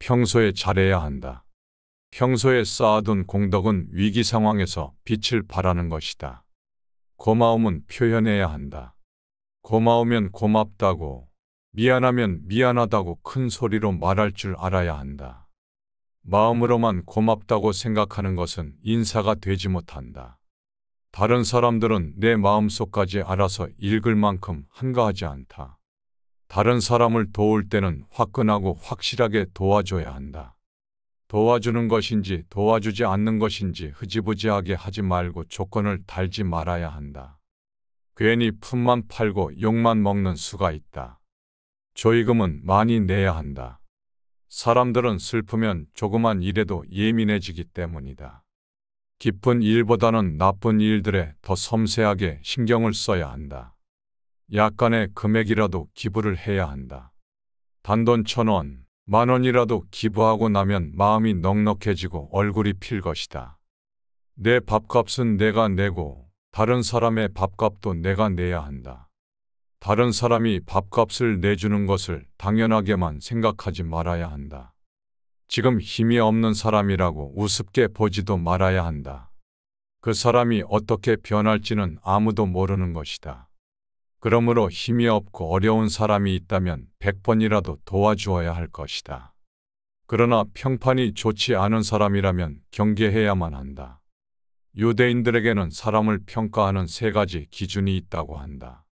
평소에 잘해야 한다. 평소에 쌓아둔 공덕은 위기 상황에서 빛을 발하는 것이다. 고마움은 표현해야 한다. 고마우면 고맙다고, 미안하면 미안하다고 큰 소리로 말할 줄 알아야 한다. 마음으로만 고맙다고 생각하는 것은 인사가 되지 못한다. 다른 사람들은 내 마음속까지 알아서 읽을 만큼 한가하지 않다. 다른 사람을 도울 때는 화끈하고 확실하게 도와줘야 한다. 도와주는 것인지 도와주지 않는 것인지 흐지부지하게 하지 말고 조건을 달지 말아야 한다. 괜히 품만 팔고 욕만 먹는 수가 있다. 조의금은 많이 내야 한다. 사람들은 슬프면 조그만 일에도 예민해지기 때문이다. 기쁜 일보다는 나쁜 일들에 더 섬세하게 신경을 써야 한다. 약간의 금액이라도 기부를 해야 한다. 단돈 1,000원, 10,000원이라도 기부하고 나면 마음이 넉넉해지고 얼굴이 필 것이다. 내 밥값은 내가 내고 다른 사람의 밥값도 내가 내야 한다. 다른 사람이 밥값을 내주는 것을 당연하게만 생각하지 말아야 한다. 지금 힘이 없는 사람이라고 우습게 보지도 말아야 한다. 그 사람이 어떻게 변할지는 아무도 모르는 것이다. 그러므로 힘이 없고 어려운 사람이 있다면 100번이라도 도와주어야 할 것이다. 그러나 평판이 좋지 않은 사람이라면 경계해야만 한다. 유대인들에게는 사람을 평가하는 3가지 기준이 있다고 한다.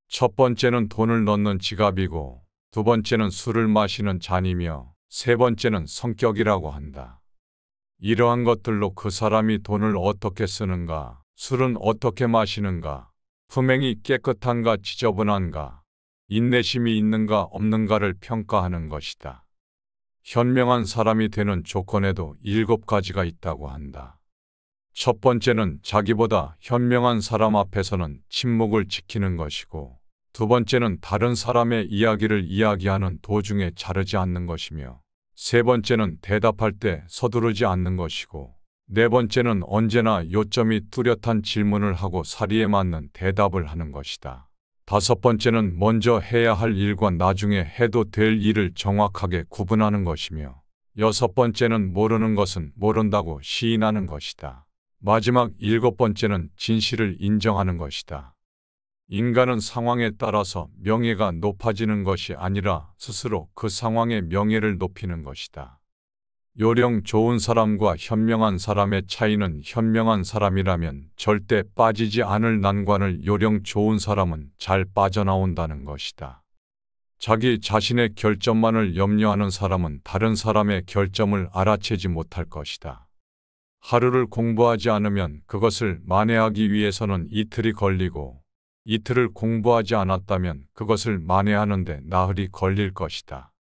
첫 번째는 돈을 넣는 지갑이고, 두 번째는 술을 마시는 잔이며, 세 번째는 성격이라고 한다. 이러한 것들로 그 사람이 돈을 어떻게 쓰는가, 술은 어떻게 마시는가, 품행이 깨끗한가 지저분한가, 인내심이 있는가 없는가를 평가하는 것이다. 현명한 사람이 되는 조건에도 7가지가 있다고 한다. 첫 번째는 자기보다 현명한 사람 앞에서는 침묵을 지키는 것이고, 두 번째는 다른 사람의 이야기를 이야기하는 도중에 자르지 않는 것이며, 세 번째는 대답할 때 서두르지 않는 것이고, 네 번째는 언제나 요점이 뚜렷한 질문을 하고 사리에 맞는 대답을 하는 것이다. 다섯 번째는 먼저 해야 할 일과 나중에 해도 될 일을 정확하게 구분하는 것이며, 여섯 번째는 모르는 것은 모른다고 시인하는 것이다. 마지막 7번째는 진실을 인정하는 것이다. 인간은 상황에 따라서 명예가 높아지는 것이 아니라 스스로 그 상황의 명예를 높이는 것이다. 요령 좋은 사람과 현명한 사람의 차이는 현명한 사람이라면 절대 빠지지 않을 난관을 요령 좋은 사람은 잘 빠져나온다는 것이다. 자기 자신의 결점만을 염려하는 사람은 다른 사람의 결점을 알아채지 못할 것이다. 하루를 공부하지 않으면 그것을 만회하기 위해서는 이틀이 걸리고, 이틀을 공부하지 않았다면 그것을 만회하는데 나흘이 걸릴 것이다.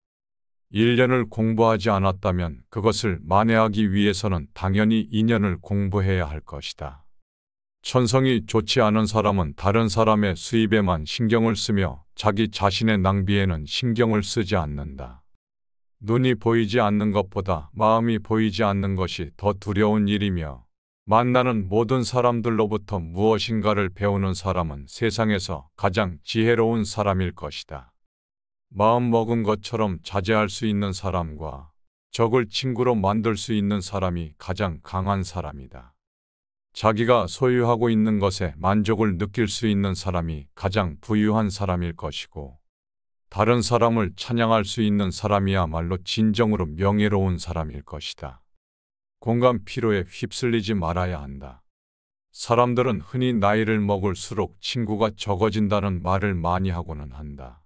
1년을 공부하지 않았다면 그것을 만회하기 위해서는 당연히 2년을 공부해야 할 것이다. 천성이 좋지 않은 사람은 다른 사람의 수입에만 신경을 쓰며 자기 자신의 낭비에는 신경을 쓰지 않는다. 눈이 보이지 않는 것보다 마음이 보이지 않는 것이 더 두려운 일이며, 만나는 모든 사람들로부터 무엇인가를 배우는 사람은 세상에서 가장 지혜로운 사람일 것이다. 마음 먹은 것처럼 자제할 수 있는 사람과 적을 친구로 만들 수 있는 사람이 가장 강한 사람이다. 자기가 소유하고 있는 것에 만족을 느낄 수 있는 사람이 가장 부유한 사람일 것이고, 다른 사람을 찬양할 수 있는 사람이야말로 진정으로 명예로운 사람일 것이다. 공감 피로에 휩쓸리지 말아야 한다. 사람들은 흔히 나이를 먹을수록 친구가 적어진다는 말을 많이 하고는 한다.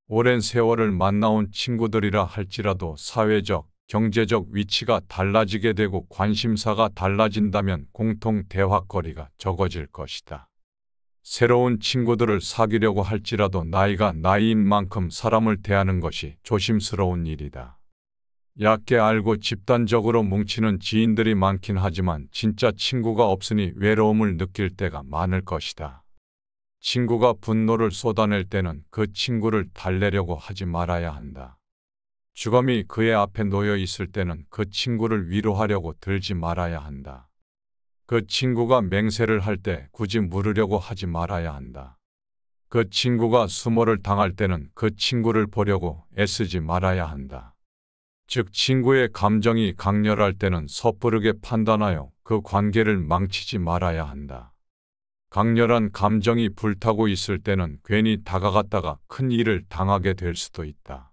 오랜 세월을 만나온 친구들이라 할지라도 사회적, 경제적 위치가 달라지게 되고 관심사가 달라진다면 공통 대화거리가 적어질 것이다. 새로운 친구들을 사귀려고 할지라도 나이가 나이인 만큼 사람을 대하는 것이 조심스러운 일이다. 얕게 알고 집단적으로 뭉치는 지인들이 많긴 하지만 진짜 친구가 없으니 외로움을 느낄 때가 많을 것이다. 친구가 분노를 쏟아낼 때는 그 친구를 달래려고 하지 말아야 한다. 주검이 그의 앞에 놓여 있을 때는 그 친구를 위로하려고 들지 말아야 한다. 그 친구가 맹세를 할 때 굳이 물으려고 하지 말아야 한다. 그 친구가 수모를 당할 때는 그 친구를 보려고 애쓰지 말아야 한다. 즉 친구의 감정이 강렬할 때는 섣부르게 판단하여 그 관계를 망치지 말아야 한다. 강렬한 감정이 불타고 있을 때는 괜히 다가갔다가 큰 일을 당하게 될 수도 있다.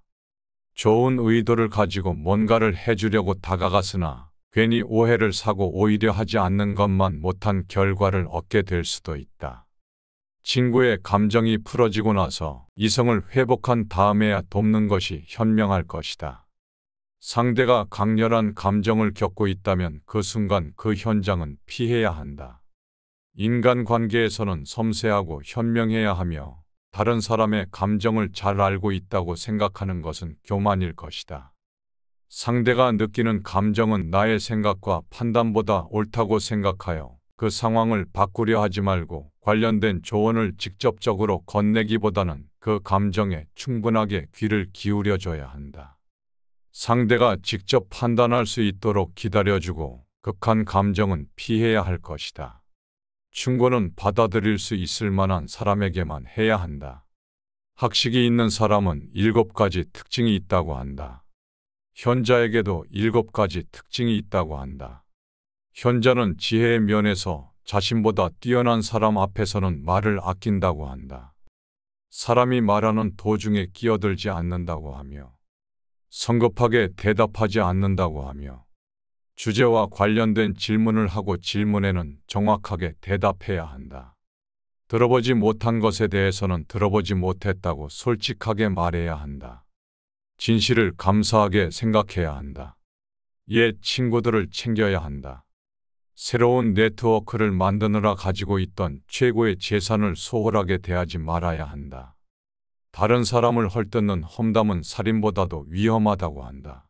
좋은 의도를 가지고 뭔가를 해주려고 다가갔으나 괜히 오해를 사고 오히려 하지 않는 것만 못한 결과를 얻게 될 수도 있다. 친구의 감정이 풀어지고 나서 이성을 회복한 다음에야 돕는 것이 현명할 것이다. 상대가 강렬한 감정을 겪고 있다면 그 순간 그 현장은 피해야 한다. 인간관계에서는 섬세하고 현명해야 하며 다른 사람의 감정을 잘 알고 있다고 생각하는 것은 교만일 것이다. 상대가 느끼는 감정은 나의 생각과 판단보다 옳다고 생각하여 그 상황을 바꾸려 하지 말고 관련된 조언을 직접적으로 건네기보다는 그 감정에 충분하게 귀를 기울여 줘야 한다. 상대가 직접 판단할 수 있도록 기다려주고 극한 감정은 피해야 할 것이다. 충고는 받아들일 수 있을 만한 사람에게만 해야 한다. 학식이 있는 사람은 7가지 특징이 있다고 한다. 현자에게도 7가지 특징이 있다고 한다. 현자는 지혜의 면에서 자신보다 뛰어난 사람 앞에서는 말을 아낀다고 한다. 사람이 말하는 도중에 끼어들지 않는다고 하며 성급하게 대답하지 않는다고 하며 주제와 관련된 질문을 하고 질문에는 정확하게 대답해야 한다. 들어보지 못한 것에 대해서는 들어보지 못했다고 솔직하게 말해야 한다. 진실을 감사하게 생각해야 한다. 옛 친구들을 챙겨야 한다. 새로운 네트워크를 만드느라 가지고 있던 최고의 재산을 소홀하게 대하지 말아야 한다. 다른 사람을 헐뜯는 험담은 살인보다도 위험하다고 한다.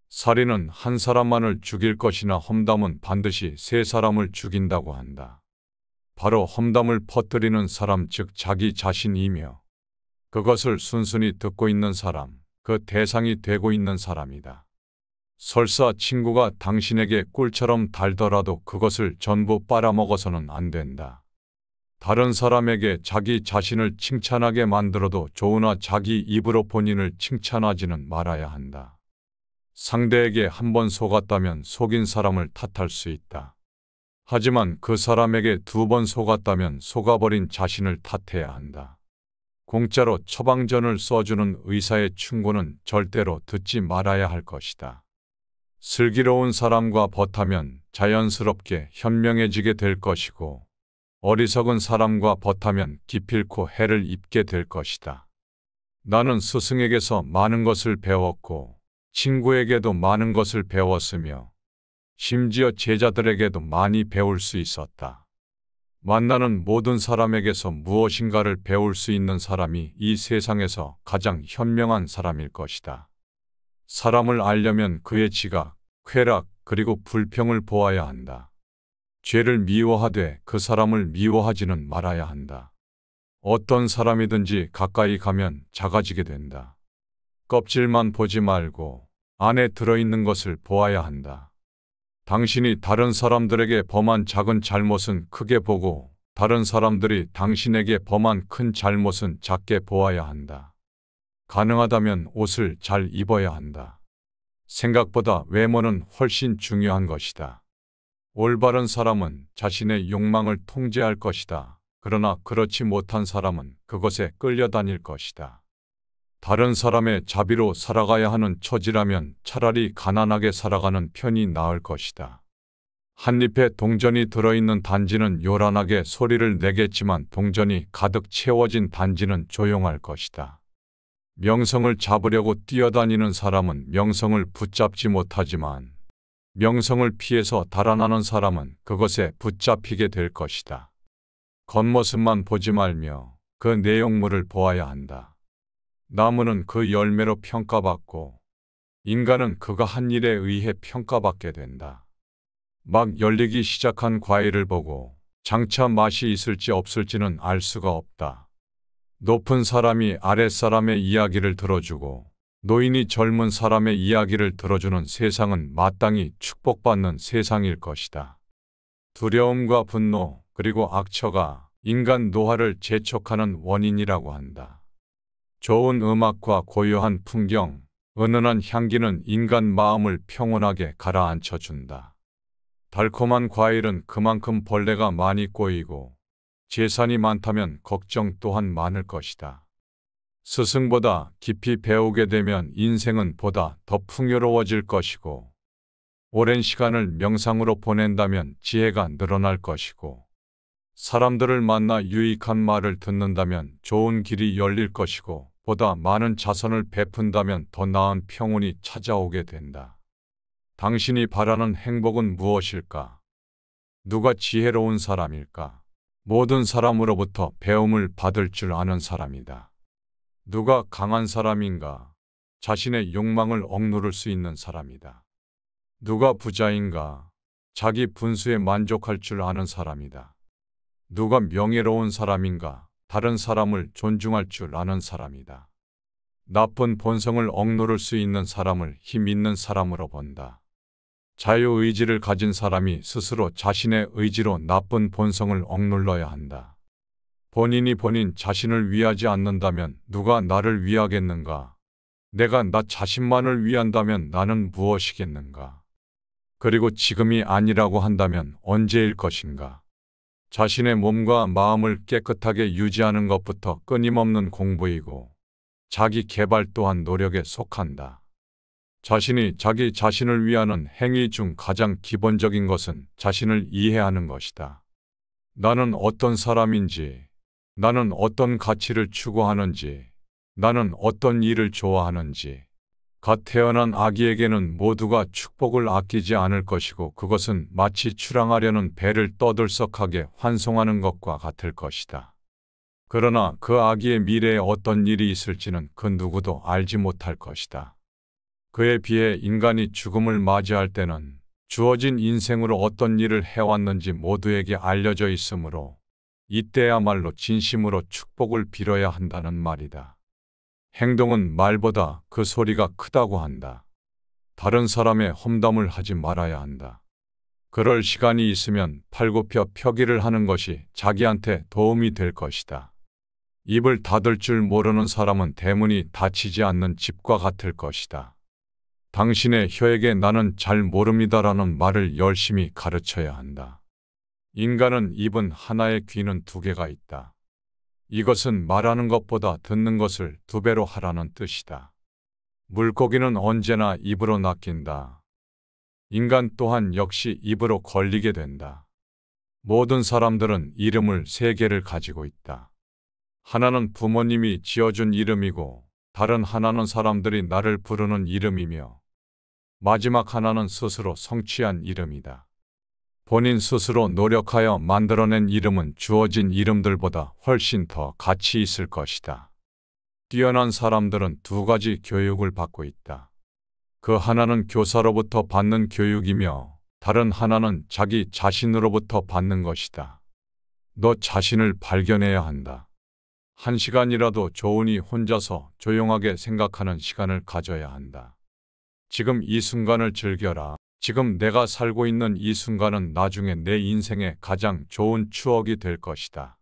살인은 한 사람만을 죽일 것이나 험담은 반드시 3사람을 죽인다고 한다. 바로 험담을 퍼뜨리는 사람 즉 자기 자신이며 그것을 순순히 듣고 있는 사람, 그 대상이 되고 있는 사람이다. 설사 친구가 당신에게 꿀처럼 달더라도 그것을 전부 빨아먹어서는 안 된다. 다른 사람에게 자기 자신을 칭찬하게 만들어도 좋으나 자기 입으로 본인을 칭찬하지는 말아야 한다. 상대에게 한 번 속았다면 속인 사람을 탓할 수 있다. 하지만 그 사람에게 2번 속았다면 속아버린 자신을 탓해야 한다. 공짜로 처방전을 써주는 의사의 충고는 절대로 듣지 말아야 할 것이다. 슬기로운 사람과 벗하면 자연스럽게 현명해지게 될 것이고 어리석은 사람과 벗하면 기필코 해를 입게 될 것이다. 나는 스승에게서 많은 것을 배웠고 친구에게도 많은 것을 배웠으며 심지어 제자들에게도 많이 배울 수 있었다. 만나는 모든 사람에게서 무엇인가를 배울 수 있는 사람이 이 세상에서 가장 현명한 사람일 것이다. 사람을 알려면 그의 지각, 쾌락, 그리고 불평을 보아야 한다. 죄를 미워하되 그 사람을 미워하지는 말아야 한다. 어떤 사람이든지 가까이 가면 작아지게 된다. 껍질만 보지 말고 안에 들어있는 것을 보아야 한다. 당신이 다른 사람들에게 범한 작은 잘못은 크게 보고 다른 사람들이 당신에게 범한 큰 잘못은 작게 보아야 한다. 가능하다면 옷을 잘 입어야 한다. 생각보다 외모는 훨씬 중요한 것이다. 올바른 사람은 자신의 욕망을 통제할 것이다. 그러나 그렇지 못한 사람은 그것에 끌려다닐 것이다. 다른 사람의 자비로 살아가야 하는 처지라면 차라리 가난하게 살아가는 편이 나을 것이다. 한 잎에 동전이 들어있는 단지는 요란하게 소리를 내겠지만 동전이 가득 채워진 단지는 조용할 것이다. 명성을 잡으려고 뛰어다니는 사람은 명성을 붙잡지 못하지만 명성을 피해서 달아나는 사람은 그것에 붙잡히게 될 것이다. 겉모습만 보지 말며 그 내용물을 보아야 한다. 나무는 그 열매로 평가받고 인간은 그가 한 일에 의해 평가받게 된다. 막 열리기 시작한 과일을 보고 장차 맛이 있을지 없을지는 알 수가 없다. 높은 사람이 아랫사람의 이야기를 들어주고 노인이 젊은 사람의 이야기를 들어주는 세상은 마땅히 축복받는 세상일 것이다. 두려움과 분노 그리고 악처가 인간 노화를 재촉하는 원인이라고 한다. 좋은 음악과 고요한 풍경 은은한 향기는 인간 마음을 평온하게 가라앉혀준다. 달콤한 과일은 그만큼 벌레가 많이 꼬이고 재산이 많다면 걱정 또한 많을 것이다. 스승보다 깊이 배우게 되면 인생은 보다 더 풍요로워질 것이고 오랜 시간을 명상으로 보낸다면 지혜가 늘어날 것이고 사람들을 만나 유익한 말을 듣는다면 좋은 길이 열릴 것이고 보다 많은 자선을 베푼다면 더 나은 평온이 찾아오게 된다. 당신이 바라는 행복은 무엇일까? 누가 지혜로운 사람일까? 모든 사람으로부터 배움을 받을 줄 아는 사람이다. 누가 강한 사람인가? 자신의 욕망을 억누를 수 있는 사람이다. 누가 부자인가? 자기 분수에 만족할 줄 아는 사람이다. 누가 명예로운 사람인가? 다른 사람을 존중할 줄 아는 사람이다. 나쁜 본성을 억누를 수 있는 사람을 힘 있는 사람으로 본다. 자유의지를 가진 사람이 스스로 자신의 의지로 나쁜 본성을 억눌러야 한다. 본인이 본인 자신을 위하지 않는다면 누가 나를 위하겠는가? 내가 나 자신만을 위한다면 나는 무엇이겠는가? 그리고 지금이 아니라고 한다면 언제일 것인가? 자신의 몸과 마음을 깨끗하게 유지하는 것부터 끊임없는 공부이고 자기 개발 또한 노력에 속한다. 자신이 자기 자신을 위하는 행위 중 가장 기본적인 것은 자신을 이해하는 것이다. 나는 어떤 사람인지, 나는 어떤 가치를 추구하는지, 나는 어떤 일을 좋아하는지. 갓 태어난 아기에게는 모두가 축복을 아끼지 않을 것이고 그것은 마치 출항하려는 배를 떠들썩하게 환송하는 것과 같을 것이다. 그러나 그 아기의 미래에 어떤 일이 있을지는 그 누구도 알지 못할 것이다. 그에 비해 인간이 죽음을 맞이할 때는 주어진 인생으로 어떤 일을 해왔는지 모두에게 알려져 있으므로 이때야말로 진심으로 축복을 빌어야 한다는 말이다. 행동은 말보다 그 소리가 크다고 한다. 다른 사람의 험담을 하지 말아야 한다. 그럴 시간이 있으면 팔굽혀 펴기를 하는 것이 자기한테 도움이 될 것이다. 입을 닫을 줄 모르는 사람은 대문이 닫히지 않는 집과 같을 것이다. 당신의 혀에게 나는 잘 모릅니다라는 말을 열심히 가르쳐야 한다. 인간은 입은 하나에 귀는 두 개가 있다. 이것은 말하는 것보다 듣는 것을 두 배로 하라는 뜻이다. 물고기는 언제나 입으로 낚인다. 인간 또한 역시 입으로 걸리게 된다. 모든 사람들은 이름을 세 개를 가지고 있다. 하나는 부모님이 지어준 이름이고 다른 하나는 사람들이 나를 부르는 이름이며 마지막 하나는 스스로 성취한 이름이다. 본인 스스로 노력하여 만들어낸 이름은 주어진 이름들보다 훨씬 더 가치 있을 것이다. 뛰어난 사람들은 두 가지 교육을 받고 있다. 그 하나는 교사로부터 받는 교육이며 다른 하나는 자기 자신으로부터 받는 것이다. 너 자신을 발견해야 한다. 한 시간이라도 좋으니 혼자서 조용하게 생각하는 시간을 가져야 한다. 지금 이 순간을 즐겨라. 지금 내가 살고 있는 이 순간은 나중에 내 인생의 가장 좋은 추억이 될 것이다.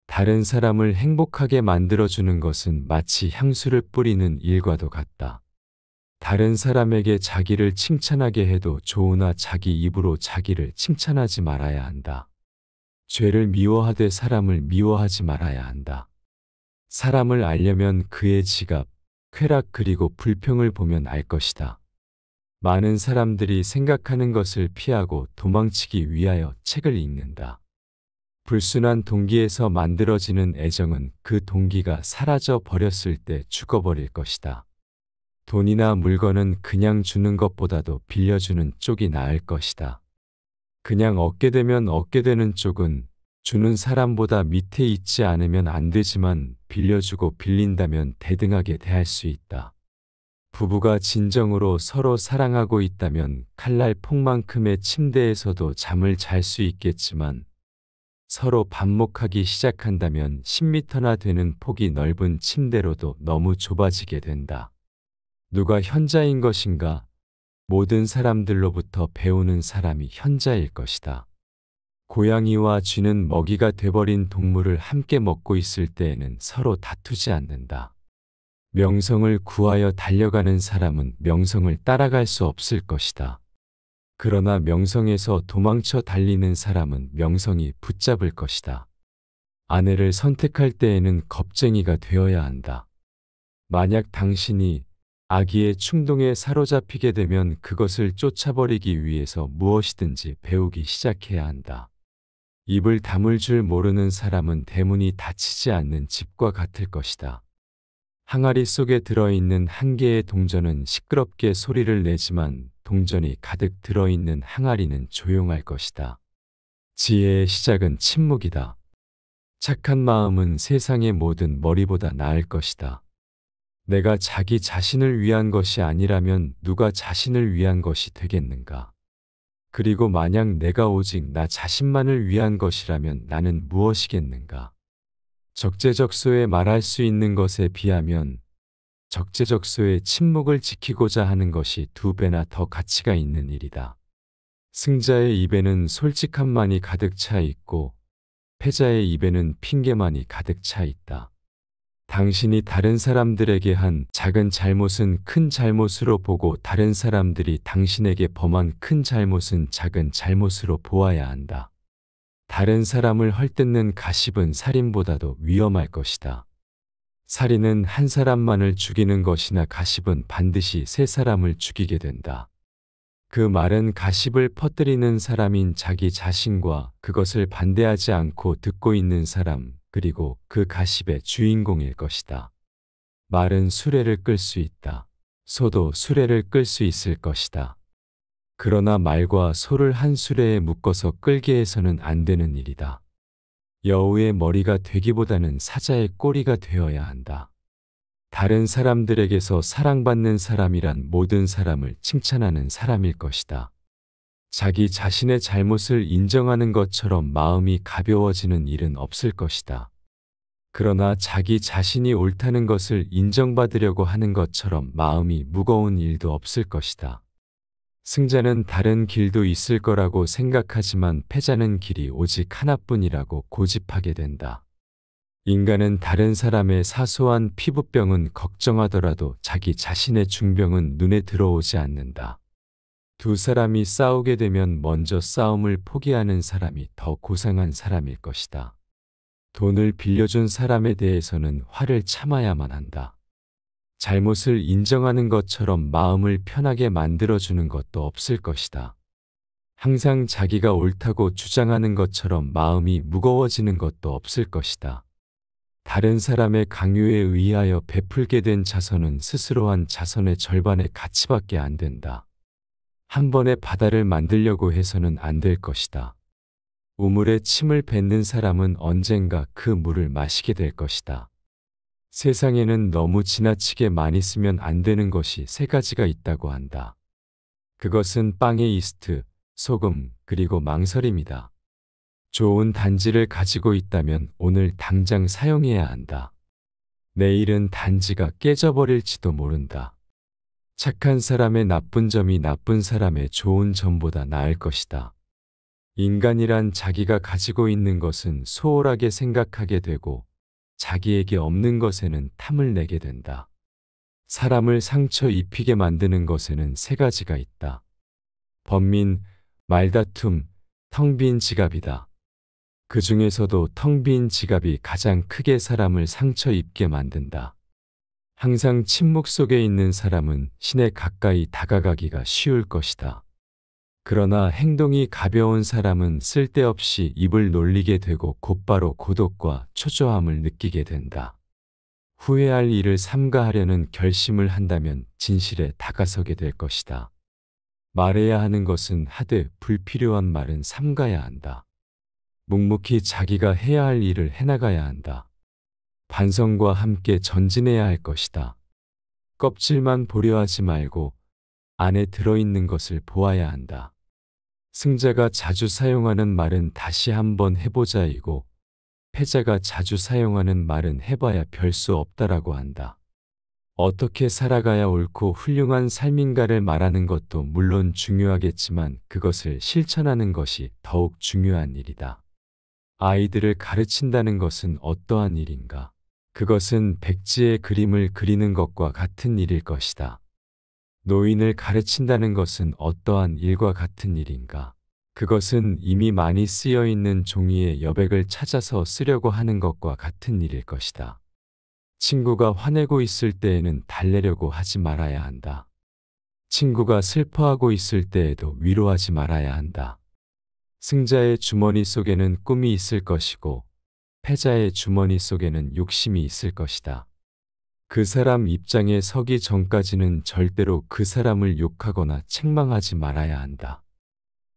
다른 사람을 행복하게 만들어주는 것은 마치 향수를 뿌리는 일과도 같다. 다른 사람에게 자기를 칭찬하게 해도 좋으나 자기 입으로 자기를 칭찬하지 말아야 한다. 죄를 미워하되 사람을 미워하지 말아야 한다. 사람을 알려면 그의 지갑, 쾌락 그리고 불평을 보면 알 것이다. 많은 사람들이 생각하는 것을 피하고 도망치기 위하여 책을 읽는다. 불순한 동기에서 만들어지는 애정은 그 동기가 사라져 버렸을 때 죽어버릴 것이다. 돈이나 물건은 그냥 주는 것보다도 빌려주는 쪽이 나을 것이다. 그냥 얻게 되면 얻게 되는 쪽은 주는 사람보다 밑에 있지 않으면 안 되지만 빌려주고 빌린다면 대등하게 대할 수 있다. 부부가 진정으로 서로 사랑하고 있다면 칼날 폭만큼의 침대에서도 잠을 잘 수 있겠지만 서로 반목하기 시작한다면 10m나 되는 폭이 넓은 침대로도 너무 좁아지게 된다. 누가 현자인 것인가? 모든 사람들로부터 배우는 사람이 현자일 것이다. 고양이와 쥐는 먹이가 돼버린 동물을 함께 먹고 있을 때에는 서로 다투지 않는다. 명성을 구하여 달려가는 사람은 명성을 따라갈 수 없을 것이다. 그러나 명성에서 도망쳐 달리는 사람은 명성이 붙잡을 것이다. 아내를 선택할 때에는 겁쟁이가 되어야 한다. 만약 당신이 악의의 충동에 사로잡히게 되면 그것을 쫓아버리기 위해서 무엇이든지 배우기 시작해야 한다. 입을 다물 줄 모르는 사람은 대문이 닫히지 않는 집과 같을 것이다. 항아리 속에 들어있는 한 개의 동전은 시끄럽게 소리를 내지만 동전이 가득 들어있는 항아리는 조용할 것이다. 지혜의 시작은 침묵이다. 착한 마음은 세상의 모든 머리보다 나을 것이다. 내가 자기 자신을 위한 것이 아니라면 누가 자신을 위한 것이 되겠는가? 그리고 만약 내가 오직 나 자신만을 위한 것이라면 나는 무엇이겠는가? 적재적소에 말할 수 있는 것에 비하면 적재적소에 침묵을 지키고자 하는 것이 2배나 더 가치가 있는 일이다. 승자의 입에는 솔직함만이 가득 차 있고 패자의 입에는 핑계만이 가득 차 있다. 당신이 다른 사람들에게 한 작은 잘못은 큰 잘못으로 보고 다른 사람들이 당신에게 범한 큰 잘못은 작은 잘못으로 보아야 한다. 다른 사람을 헐뜯는 가십은 살인보다도 위험할 것이다. 살인은 한 사람만을 죽이는 것이나 가십은 반드시 세 사람을 죽이게 된다. 그 말은 가십을 퍼뜨리는 사람인 자기 자신과 그것을 반대하지 않고 듣고 있는 사람, 그리고 그 가십의 주인공일 것이다. 말은 수레를 끌 수 있다. 소도 수레를 끌 수 있을 것이다. 그러나 말과 소를 한 수레에 묶어서 끌게 해서는 안 되는 일이다. 여우의 머리가 되기보다는 사자의 꼬리가 되어야 한다. 다른 사람들에게서 사랑받는 사람이란 모든 사람을 칭찬하는 사람일 것이다. 자기 자신의 잘못을 인정하는 것처럼 마음이 가벼워지는 일은 없을 것이다. 그러나 자기 자신이 옳다는 것을 인정받으려고 하는 것처럼 마음이 무거운 일도 없을 것이다. 승자는 다른 길도 있을 거라고 생각하지만 패자는 길이 오직 하나뿐이라고 고집하게 된다. 인간은 다른 사람의 사소한 피부병은 걱정하더라도 자기 자신의 중병은 눈에 들어오지 않는다. 두 사람이 싸우게 되면 먼저 싸움을 포기하는 사람이 더 고상한 사람일 것이다. 돈을 빌려준 사람에 대해서는 화를 참아야만 한다. 잘못을 인정하는 것처럼 마음을 편하게 만들어주는 것도 없을 것이다. 항상 자기가 옳다고 주장하는 것처럼 마음이 무거워지는 것도 없을 것이다. 다른 사람의 강요에 의하여 베풀게 된 자선은 스스로 한 자선의 절반의 가치밖에 안 된다. 한 번에 바다를 만들려고 해서는 안 될 것이다. 우물에 침을 뱉는 사람은 언젠가 그 물을 마시게 될 것이다. 세상에는 너무 지나치게 많이 쓰면 안 되는 것이 3가지가 있다고 한다. 그것은 빵의 이스트, 소금, 그리고 망설임이다. 좋은 단지를 가지고 있다면 오늘 당장 사용해야 한다. 내일은 단지가 깨져버릴지도 모른다. 착한 사람의 나쁜 점이 나쁜 사람의 좋은 점보다 나을 것이다. 인간이란 자기가 가지고 있는 것은 소홀하게 생각하게 되고 자기에게 없는 것에는 탐을 내게 된다. 사람을 상처 입히게 만드는 것에는 3가지가 있다. 번민, 말다툼, 텅 빈 지갑이다. 그 중에서도 텅 빈 지갑이 가장 크게 사람을 상처 입게 만든다. 항상 침묵 속에 있는 사람은 신에 가까이 다가가기가 쉬울 것이다. 그러나 행동이 가벼운 사람은 쓸데없이 입을 놀리게 되고 곧바로 고독과 초조함을 느끼게 된다. 후회할 일을 삼가하려는 결심을 한다면 진실에 다가서게 될 것이다. 말해야 하는 것은 하되 불필요한 말은 삼가야 한다. 묵묵히 자기가 해야 할 일을 해나가야 한다. 반성과 함께 전진해야 할 것이다. 껍질만 보려 하지 말고 안에 들어있는 것을 보아야 한다. 승자가 자주 사용하는 말은 다시 한번 해보자이고 패자가 자주 사용하는 말은 해봐야 별 수 없다라고 한다. 어떻게 살아가야 옳고 훌륭한 삶인가를 말하는 것도 물론 중요하겠지만 그것을 실천하는 것이 더욱 중요한 일이다. 아이들을 가르친다는 것은 어떠한 일인가? 그것은 백지의 그림을 그리는 것과 같은 일일 것이다. 노인을 가르친다는 것은 어떠한 일과 같은 일인가? 그것은 이미 많이 쓰여 있는 종이의 여백을 찾아서 쓰려고 하는 것과 같은 일일 것이다. 친구가 화내고 있을 때에는 달래려고 하지 말아야 한다. 친구가 슬퍼하고 있을 때에도 위로하지 말아야 한다. 승자의 주머니 속에는 꿈이 있을 것이고 패자의 주머니 속에는 욕심이 있을 것이다. 그 사람 입장에 서기 전까지는 절대로 그 사람을 욕하거나 책망하지 말아야 한다.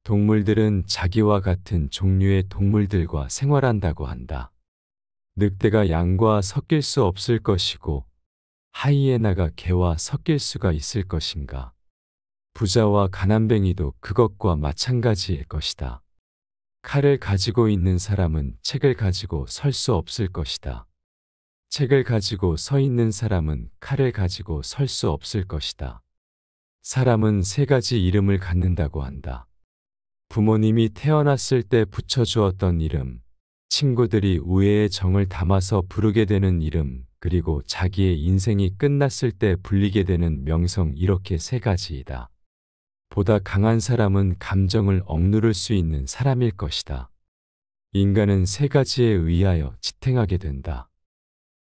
동물들은 자기와 같은 종류의 동물들과 생활한다고 한다. 늑대가 양과 섞일 수 없을 것이고 하이에나가 개와 섞일 수가 있을 것인가? 부자와 가난뱅이도 그것과 마찬가지일 것이다. 칼을 가지고 있는 사람은 책을 가지고 설 수 없을 것이다. 책을 가지고 서 있는 사람은 칼을 가지고 설 수 없을 것이다. 사람은 세 가지 이름을 갖는다고 한다. 부모님이 태어났을 때 붙여주었던 이름, 친구들이 우애의 정을 담아서 부르게 되는 이름, 그리고 자기의 인생이 끝났을 때 불리게 되는 명성, 이렇게 세 가지이다. 보다 강한 사람은 감정을 억누를 수 있는 사람일 것이다. 인간은 세 가지에 의하여 지탱하게 된다.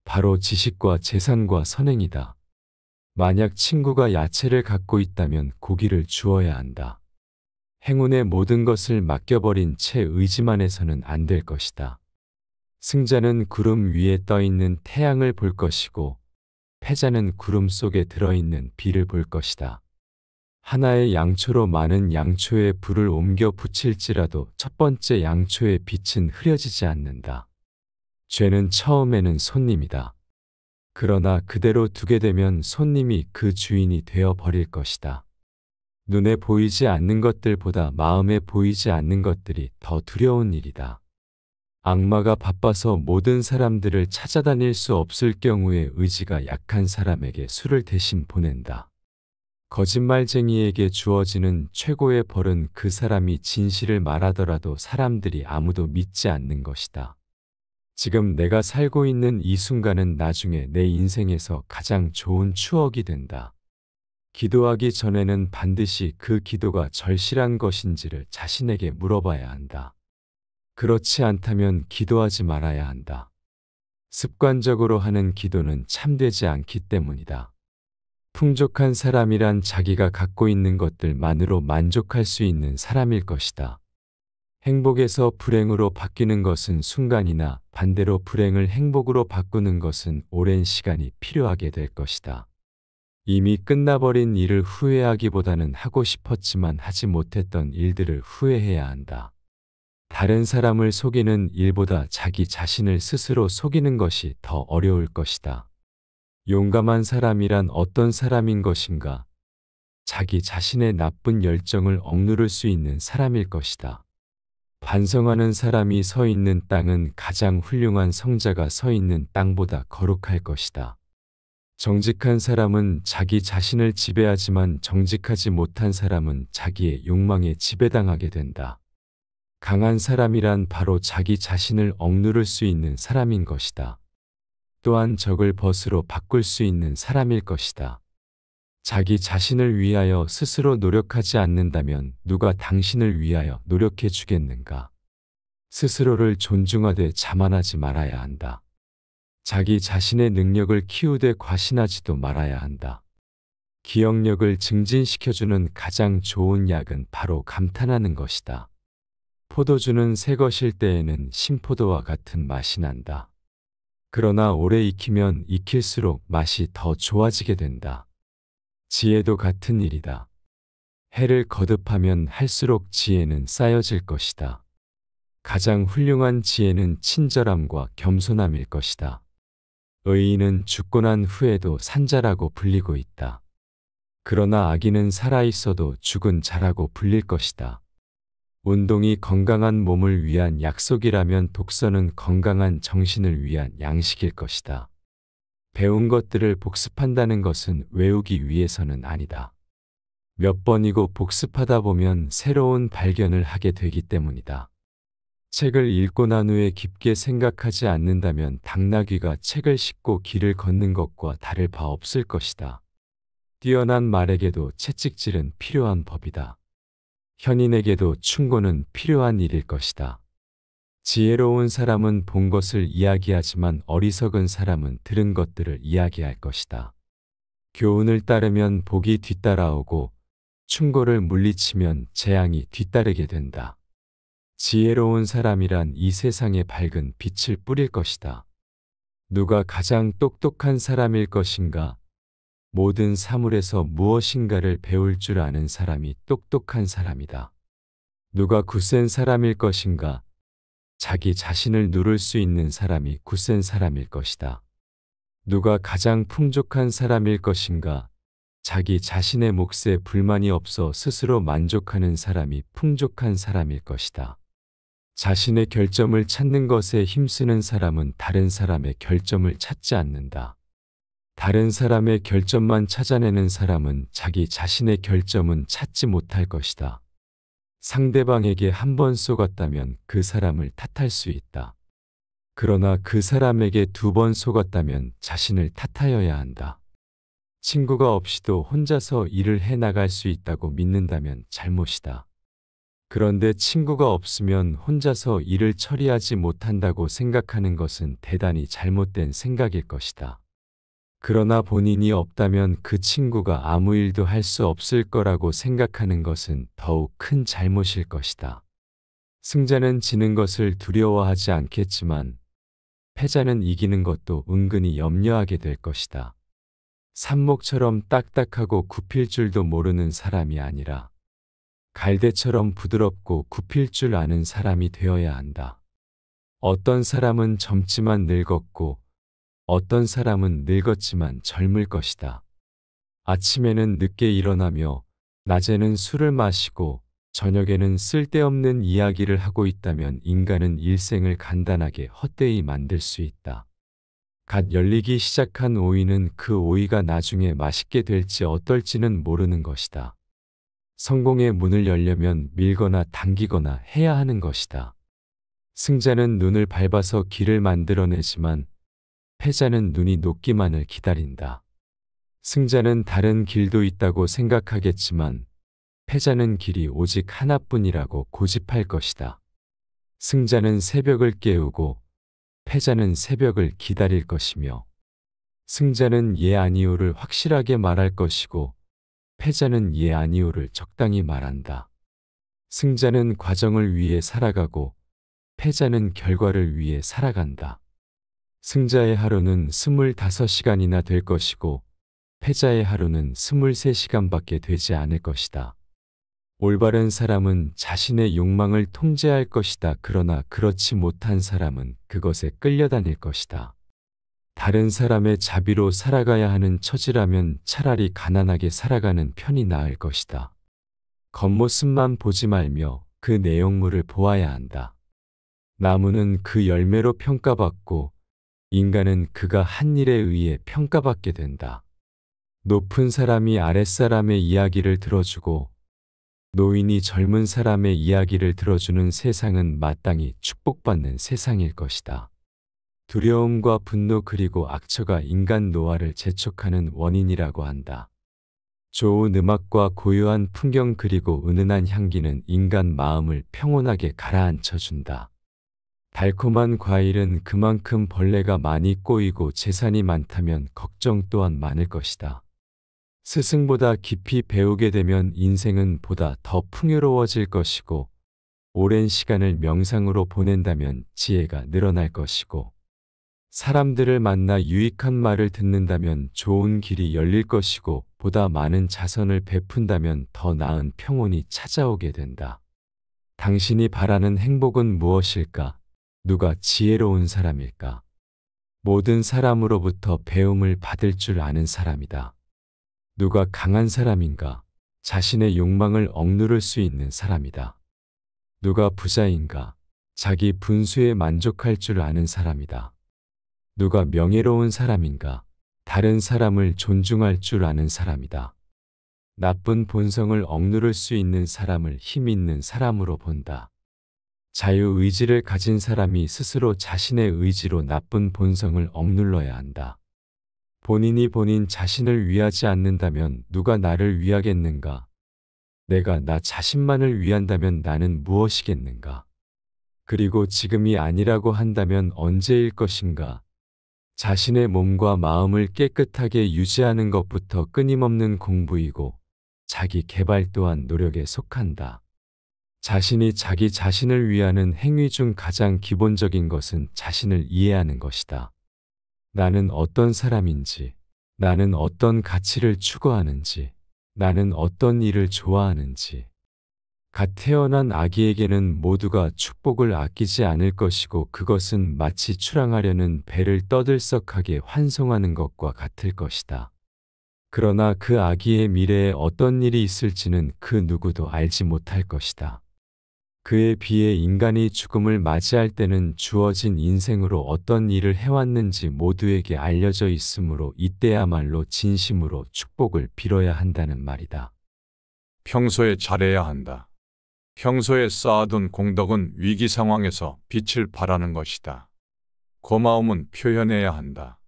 바로 지식과 재산과 선행이다. 만약 친구가 야채를 갖고 있다면 고기를 주어야 한다. 행운의 모든 것을 맡겨버린 채 의지만 해서는 안 될 것이다. 승자는 구름 위에 떠있는 태양을 볼 것이고 패자는 구름 속에 들어있는 비를 볼 것이다. 하나의 양초로 많은 양초에 불을 옮겨 붙일지라도 첫 번째 양초의 빛은 흐려지지 않는다. 죄는 처음에는 손님이다. 그러나 그대로 두게 되면 손님이 그 주인이 되어 버릴 것이다. 눈에 보이지 않는 것들보다 마음에 보이지 않는 것들이 더 두려운 일이다. 악마가 바빠서 모든 사람들을 찾아다닐 수 없을 경우에 의지가 약한 사람에게 술을 대신 보낸다. 거짓말쟁이에게 주어지는 최고의 벌은 그 사람이 진실을 말하더라도 사람들이 아무도 믿지 않는 것이다. 지금 내가 살고 있는 이 순간은 나중에 내 인생에서 가장 좋은 추억이 된다. 기도하기 전에는 반드시 그 기도가 절실한 것인지를 자신에게 물어봐야 한다. 그렇지 않다면 기도하지 말아야 한다. 습관적으로 하는 기도는 참되지 않기 때문이다. 풍족한 사람이란 자기가 갖고 있는 것들만으로 만족할 수 있는 사람일 것이다. 행복에서 불행으로 바뀌는 것은 순간이나 반대로 불행을 행복으로 바꾸는 것은 오랜 시간이 필요하게 될 것이다. 이미 끝나버린 일을 후회하기보다는 하고 싶었지만 하지 못했던 일들을 후회해야 한다. 다른 사람을 속이는 일보다 자기 자신을 스스로 속이는 것이 더 어려울 것이다. 용감한 사람이란 어떤 사람인 것인가? 자기 자신의 나쁜 열정을 억누를 수 있는 사람일 것이다. 반성하는 사람이 서 있는 땅은 가장 훌륭한 성자가 서 있는 땅보다 거룩할 것이다. 정직한 사람은 자기 자신을 지배하지만 정직하지 못한 사람은 자기의 욕망에 지배당하게 된다. 강한 사람이란 바로 자기 자신을 억누를 수 있는 사람인 것이다. 또한 적을 벗으로 바꿀 수 있는 사람일 것이다. 자기 자신을 위하여 스스로 노력하지 않는다면 누가 당신을 위하여 노력해 주겠는가? 스스로를 존중하되 자만하지 말아야 한다. 자기 자신의 능력을 키우되 과신하지도 말아야 한다. 기억력을 증진시켜주는 가장 좋은 약은 바로 감탄하는 것이다. 포도주는 새 것일 때에는 신포도와 같은 맛이 난다. 그러나 오래 익히면 익힐수록 맛이 더 좋아지게 된다. 지혜도 같은 일이다. 해를 거듭하면 할수록 지혜는 쌓여질 것이다. 가장 훌륭한 지혜는 친절함과 겸손함일 것이다. 의인은 죽고 난 후에도 산자라고 불리고 있다. 그러나 악인은 살아있어도 죽은 자라고 불릴 것이다. 운동이 건강한 몸을 위한 약속이라면 독서는 건강한 정신을 위한 양식일 것이다. 배운 것들을 복습한다는 것은 외우기 위해서는 아니다. 몇 번이고 복습하다 보면 새로운 발견을 하게 되기 때문이다. 책을 읽고 난 후에 깊게 생각하지 않는다면 당나귀가 책을 싣고 길을 걷는 것과 다를 바 없을 것이다. 뛰어난 말에게도 채찍질은 필요한 법이다. 현인에게도 충고는 필요한 일일 것이다. 지혜로운 사람은 본 것을 이야기하지만 어리석은 사람은 들은 것들을 이야기할 것이다. 교훈을 따르면 복이 뒤따라오고 충고를 물리치면 재앙이 뒤따르게 된다. 지혜로운 사람이란 이 세상에 밝은 빛을 뿌릴 것이다. 누가 가장 똑똑한 사람일 것인가? 모든 사물에서 무엇인가를 배울 줄 아는 사람이 똑똑한 사람이다. 누가 굳센 사람일 것인가? 자기 자신을 누를 수 있는 사람이 굳센 사람일 것이다. 누가 가장 풍족한 사람일 것인가? 자기 자신의 몫에 불만이 없어 스스로 만족하는 사람이 풍족한 사람일 것이다. 자신의 결점을 찾는 것에 힘쓰는 사람은 다른 사람의 결점을 찾지 않는다. 다른 사람의 결점만 찾아내는 사람은 자기 자신의 결점은 찾지 못할 것이다. 상대방에게 한 번 속았다면 그 사람을 탓할 수 있다. 그러나 그 사람에게 2번 속았다면 자신을 탓하여야 한다. 친구가 없이도 혼자서 일을 해나갈 수 있다고 믿는다면 잘못이다. 그런데 친구가 없으면 혼자서 일을 처리하지 못한다고 생각하는 것은 대단히 잘못된 생각일 것이다. 그러나 본인이 없다면 그 친구가 아무 일도 할 수 없을 거라고 생각하는 것은 더욱 큰 잘못일 것이다. 승자는 지는 것을 두려워하지 않겠지만 패자는 이기는 것도 은근히 염려하게 될 것이다. 삽목처럼 딱딱하고 굽힐 줄도 모르는 사람이 아니라 갈대처럼 부드럽고 굽힐 줄 아는 사람이 되어야 한다. 어떤 사람은 젊지만 늙었고 어떤 사람은 늙었지만 젊을 것이다. 아침에는 늦게 일어나며 낮에는 술을 마시고 저녁에는 쓸데없는 이야기를 하고 있다면 인간은 일생을 간단하게 헛되이 만들 수 있다. 갓 열리기 시작한 오이는 그 오이가 나중에 맛있게 될지 어떨지는 모르는 것이다. 성공의 문을 열려면 밀거나 당기거나 해야 하는 것이다. 승자는 눈을 밟아서 길을 만들어내지만 패자는 눈이 녹기만을 기다린다. 승자는 다른 길도 있다고 생각하겠지만 패자는 길이 오직 하나뿐이라고 고집할 것이다. 승자는 새벽을 깨우고 패자는 새벽을 기다릴 것이며 승자는 예 아니오를 확실하게 말할 것이고 패자는 예 아니오를 적당히 말한다. 승자는 과정을 위해 살아가고 패자는 결과를 위해 살아간다. 승자의 하루는 25시간이나 될 것이고 패자의 하루는 23시간밖에 되지 않을 것이다. 올바른 사람은 자신의 욕망을 통제할 것이다. 그러나 그렇지 못한 사람은 그것에 끌려다닐 것이다. 다른 사람의 자비로 살아가야 하는 처지라면 차라리 가난하게 살아가는 편이 나을 것이다. 겉모습만 보지 말며 그 내용물을 보아야 한다. 나무는 그 열매로 평가받고 인간은 그가 한 일에 의해 평가받게 된다. 높은 사람이 아랫사람의 이야기를 들어주고 노인이 젊은 사람의 이야기를 들어주는 세상은 마땅히 축복받는 세상일 것이다. 두려움과 분노 그리고 악처가 인간 노화를 재촉하는 원인이라고 한다. 좋은 음악과 고요한 풍경 그리고 은은한 향기는 인간 마음을 평온하게 가라앉혀준다. 달콤한 과일은 그만큼 벌레가 많이 꼬이고 재산이 많다면 걱정 또한 많을 것이다. 스승보다 깊이 배우게 되면 인생은 보다 더 풍요로워질 것이고 오랜 시간을 명상으로 보낸다면 지혜가 늘어날 것이고 사람들을 만나 유익한 말을 듣는다면 좋은 길이 열릴 것이고 보다 많은 자선을 베푼다면 더 나은 평온이 찾아오게 된다. 당신이 바라는 행복은 무엇일까? 누가 지혜로운 사람일까? 모든 사람으로부터 배움을 받을 줄 아는 사람이다. 누가 강한 사람인가? 자신의 욕망을 억누를 수 있는 사람이다. 누가 부자인가? 자기 분수에 만족할 줄 아는 사람이다. 누가 명예로운 사람인가? 다른 사람을 존중할 줄 아는 사람이다. 나쁜 본성을 억누를 수 있는 사람을 힘 있는 사람으로 본다. 자유의지를 가진 사람이 스스로 자신의 의지로 나쁜 본성을 억눌러야 한다. 본인이 본인 자신을 위하지 않는다면 누가 나를 위하겠는가? 내가 나 자신만을 위한다면 나는 무엇이겠는가? 그리고 지금이 아니라고 한다면 언제일 것인가? 자신의 몸과 마음을 깨끗하게 유지하는 것부터 끊임없는 공부이고 자기 개발 또한 노력에 속한다. 자신이 자기 자신을 위하는 행위 중 가장 기본적인 것은 자신을 이해하는 것이다. 나는 어떤 사람인지, 나는 어떤 가치를 추구하는지, 나는 어떤 일을 좋아하는지. 갓 태어난 아기에게는 모두가 축복을 아끼지 않을 것이고 그것은 마치 출항하려는 배를 떠들썩하게 환송하는 것과 같을 것이다. 그러나 그 아기의 미래에 어떤 일이 있을지는 그 누구도 알지 못할 것이다. 그에 비해 인간이 죽음을 맞이할 때는 주어진 인생으로 어떤 일을 해왔는지 모두에게 알려져 있으므로 이때야말로 진심으로 축복을 빌어야 한다는 말이다. 평소에 잘해야 한다. 평소에 쌓아둔 공덕은 위기 상황에서 빛을 발하는 것이다. 고마움은 표현해야 한다.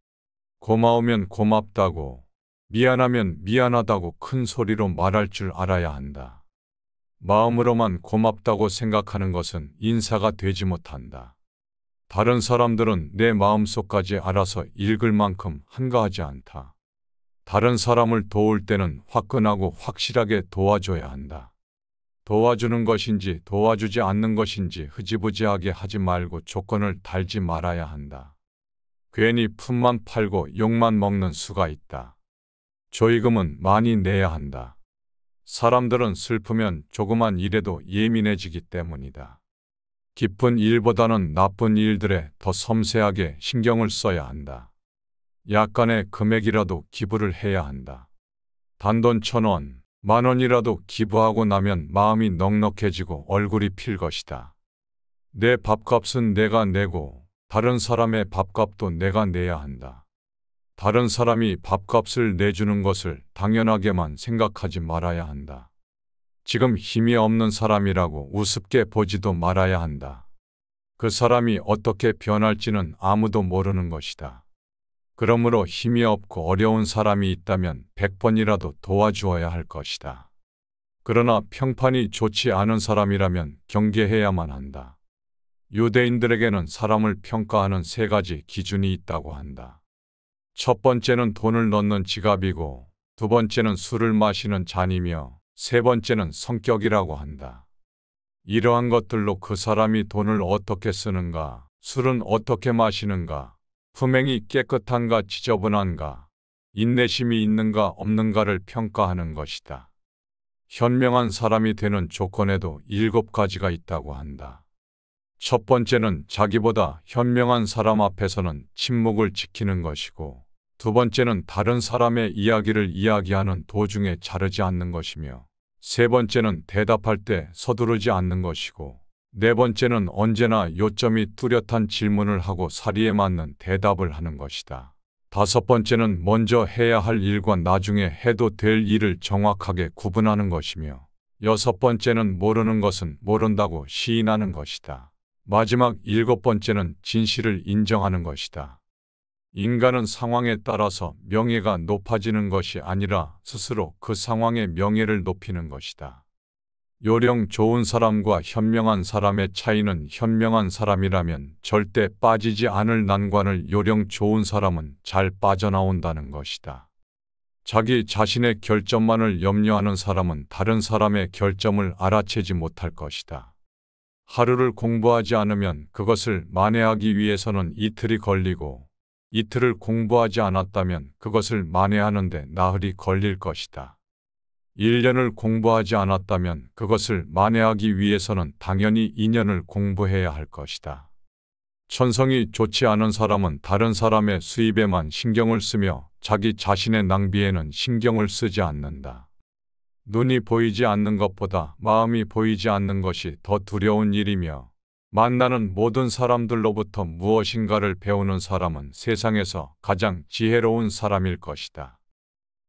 고마우면 고맙다고, 미안하면 미안하다고 큰 소리로 말할 줄 알아야 한다. 마음으로만 고맙다고 생각하는 것은 인사가 되지 못한다. 다른 사람들은 내 마음속까지 알아서 읽을 만큼 한가하지 않다. 다른 사람을 도울 때는 화끈하고 확실하게 도와줘야 한다. 도와주는 것인지 도와주지 않는 것인지 흐지부지하게 하지 말고 조건을 달지 말아야 한다. 괜히 품만 팔고 욕만 먹는 수가 있다. 조의금은 많이 내야 한다. 사람들은 슬프면 조그만 일에도 예민해지기 때문이다. 기쁜 일보다는 나쁜 일들에 더 섬세하게 신경을 써야 한다. 약간의 금액이라도 기부를 해야 한다. 단돈 1,000원, 10,000원이라도 기부하고 나면 마음이 넉넉해지고 얼굴이 필 것이다. 내 밥값은 내가 내고 다른 사람의 밥값도 내가 내야 한다. 다른 사람이 밥값을 내주는 것을 당연하게만 생각하지 말아야 한다. 지금 힘이 없는 사람이라고 우습게 보지도 말아야 한다. 그 사람이 어떻게 변할지는 아무도 모르는 것이다. 그러므로 힘이 없고 어려운 사람이 있다면 100번이라도 도와주어야 할 것이다. 그러나 평판이 좋지 않은 사람이라면 경계해야만 한다. 유대인들에게는 사람을 평가하는 3가지 기준이 있다고 한다. 첫 번째는 돈을 넣는 지갑이고, 두 번째는 술을 마시는 잔이며, 세 번째는 성격이라고 한다. 이러한 것들로 그 사람이 돈을 어떻게 쓰는가, 술은 어떻게 마시는가, 품행이 깨끗한가 지저분한가, 인내심이 있는가 없는가를 평가하는 것이다. 현명한 사람이 되는 조건에도 7가지가 있다고 한다. 첫 번째는 자기보다 현명한 사람 앞에서는 침묵을 지키는 것이고, 두 번째는 다른 사람의 이야기를 이야기하는 도중에 자르지 않는 것이며, 세 번째는 대답할 때 서두르지 않는 것이고, 네 번째는 언제나 요점이 뚜렷한 질문을 하고 사리에 맞는 대답을 하는 것이다. 다섯 번째는 먼저 해야 할 일과 나중에 해도 될 일을 정확하게 구분하는 것이며, 여섯 번째는 모르는 것은 모른다고 시인하는 것이다. 마지막 7번째는 진실을 인정하는 것이다. 인간은 상황에 따라서 명예가 높아지는 것이 아니라 스스로 그 상황의 명예를 높이는 것이다. 요령 좋은 사람과 현명한 사람의 차이는 현명한 사람이라면 절대 빠지지 않을 난관을 요령 좋은 사람은 잘 빠져나온다는 것이다. 자기 자신의 결점만을 염려하는 사람은 다른 사람의 결점을 알아채지 못할 것이다. 하루를 공부하지 않으면 그것을 만회하기 위해서는 이틀이 걸리고, 이틀을 공부하지 않았다면 그것을 만회하는데 나흘이 걸릴 것이다. 1년을 공부하지 않았다면 그것을 만회하기 위해서는 당연히 2년을 공부해야 할 것이다. 천성이 좋지 않은 사람은 다른 사람의 수입에만 신경을 쓰며 자기 자신의 낭비에는 신경을 쓰지 않는다. 눈이 보이지 않는 것보다 마음이 보이지 않는 것이 더 두려운 일이며, 만나는 모든 사람들로부터 무엇인가를 배우는 사람은 세상에서 가장 지혜로운 사람일 것이다.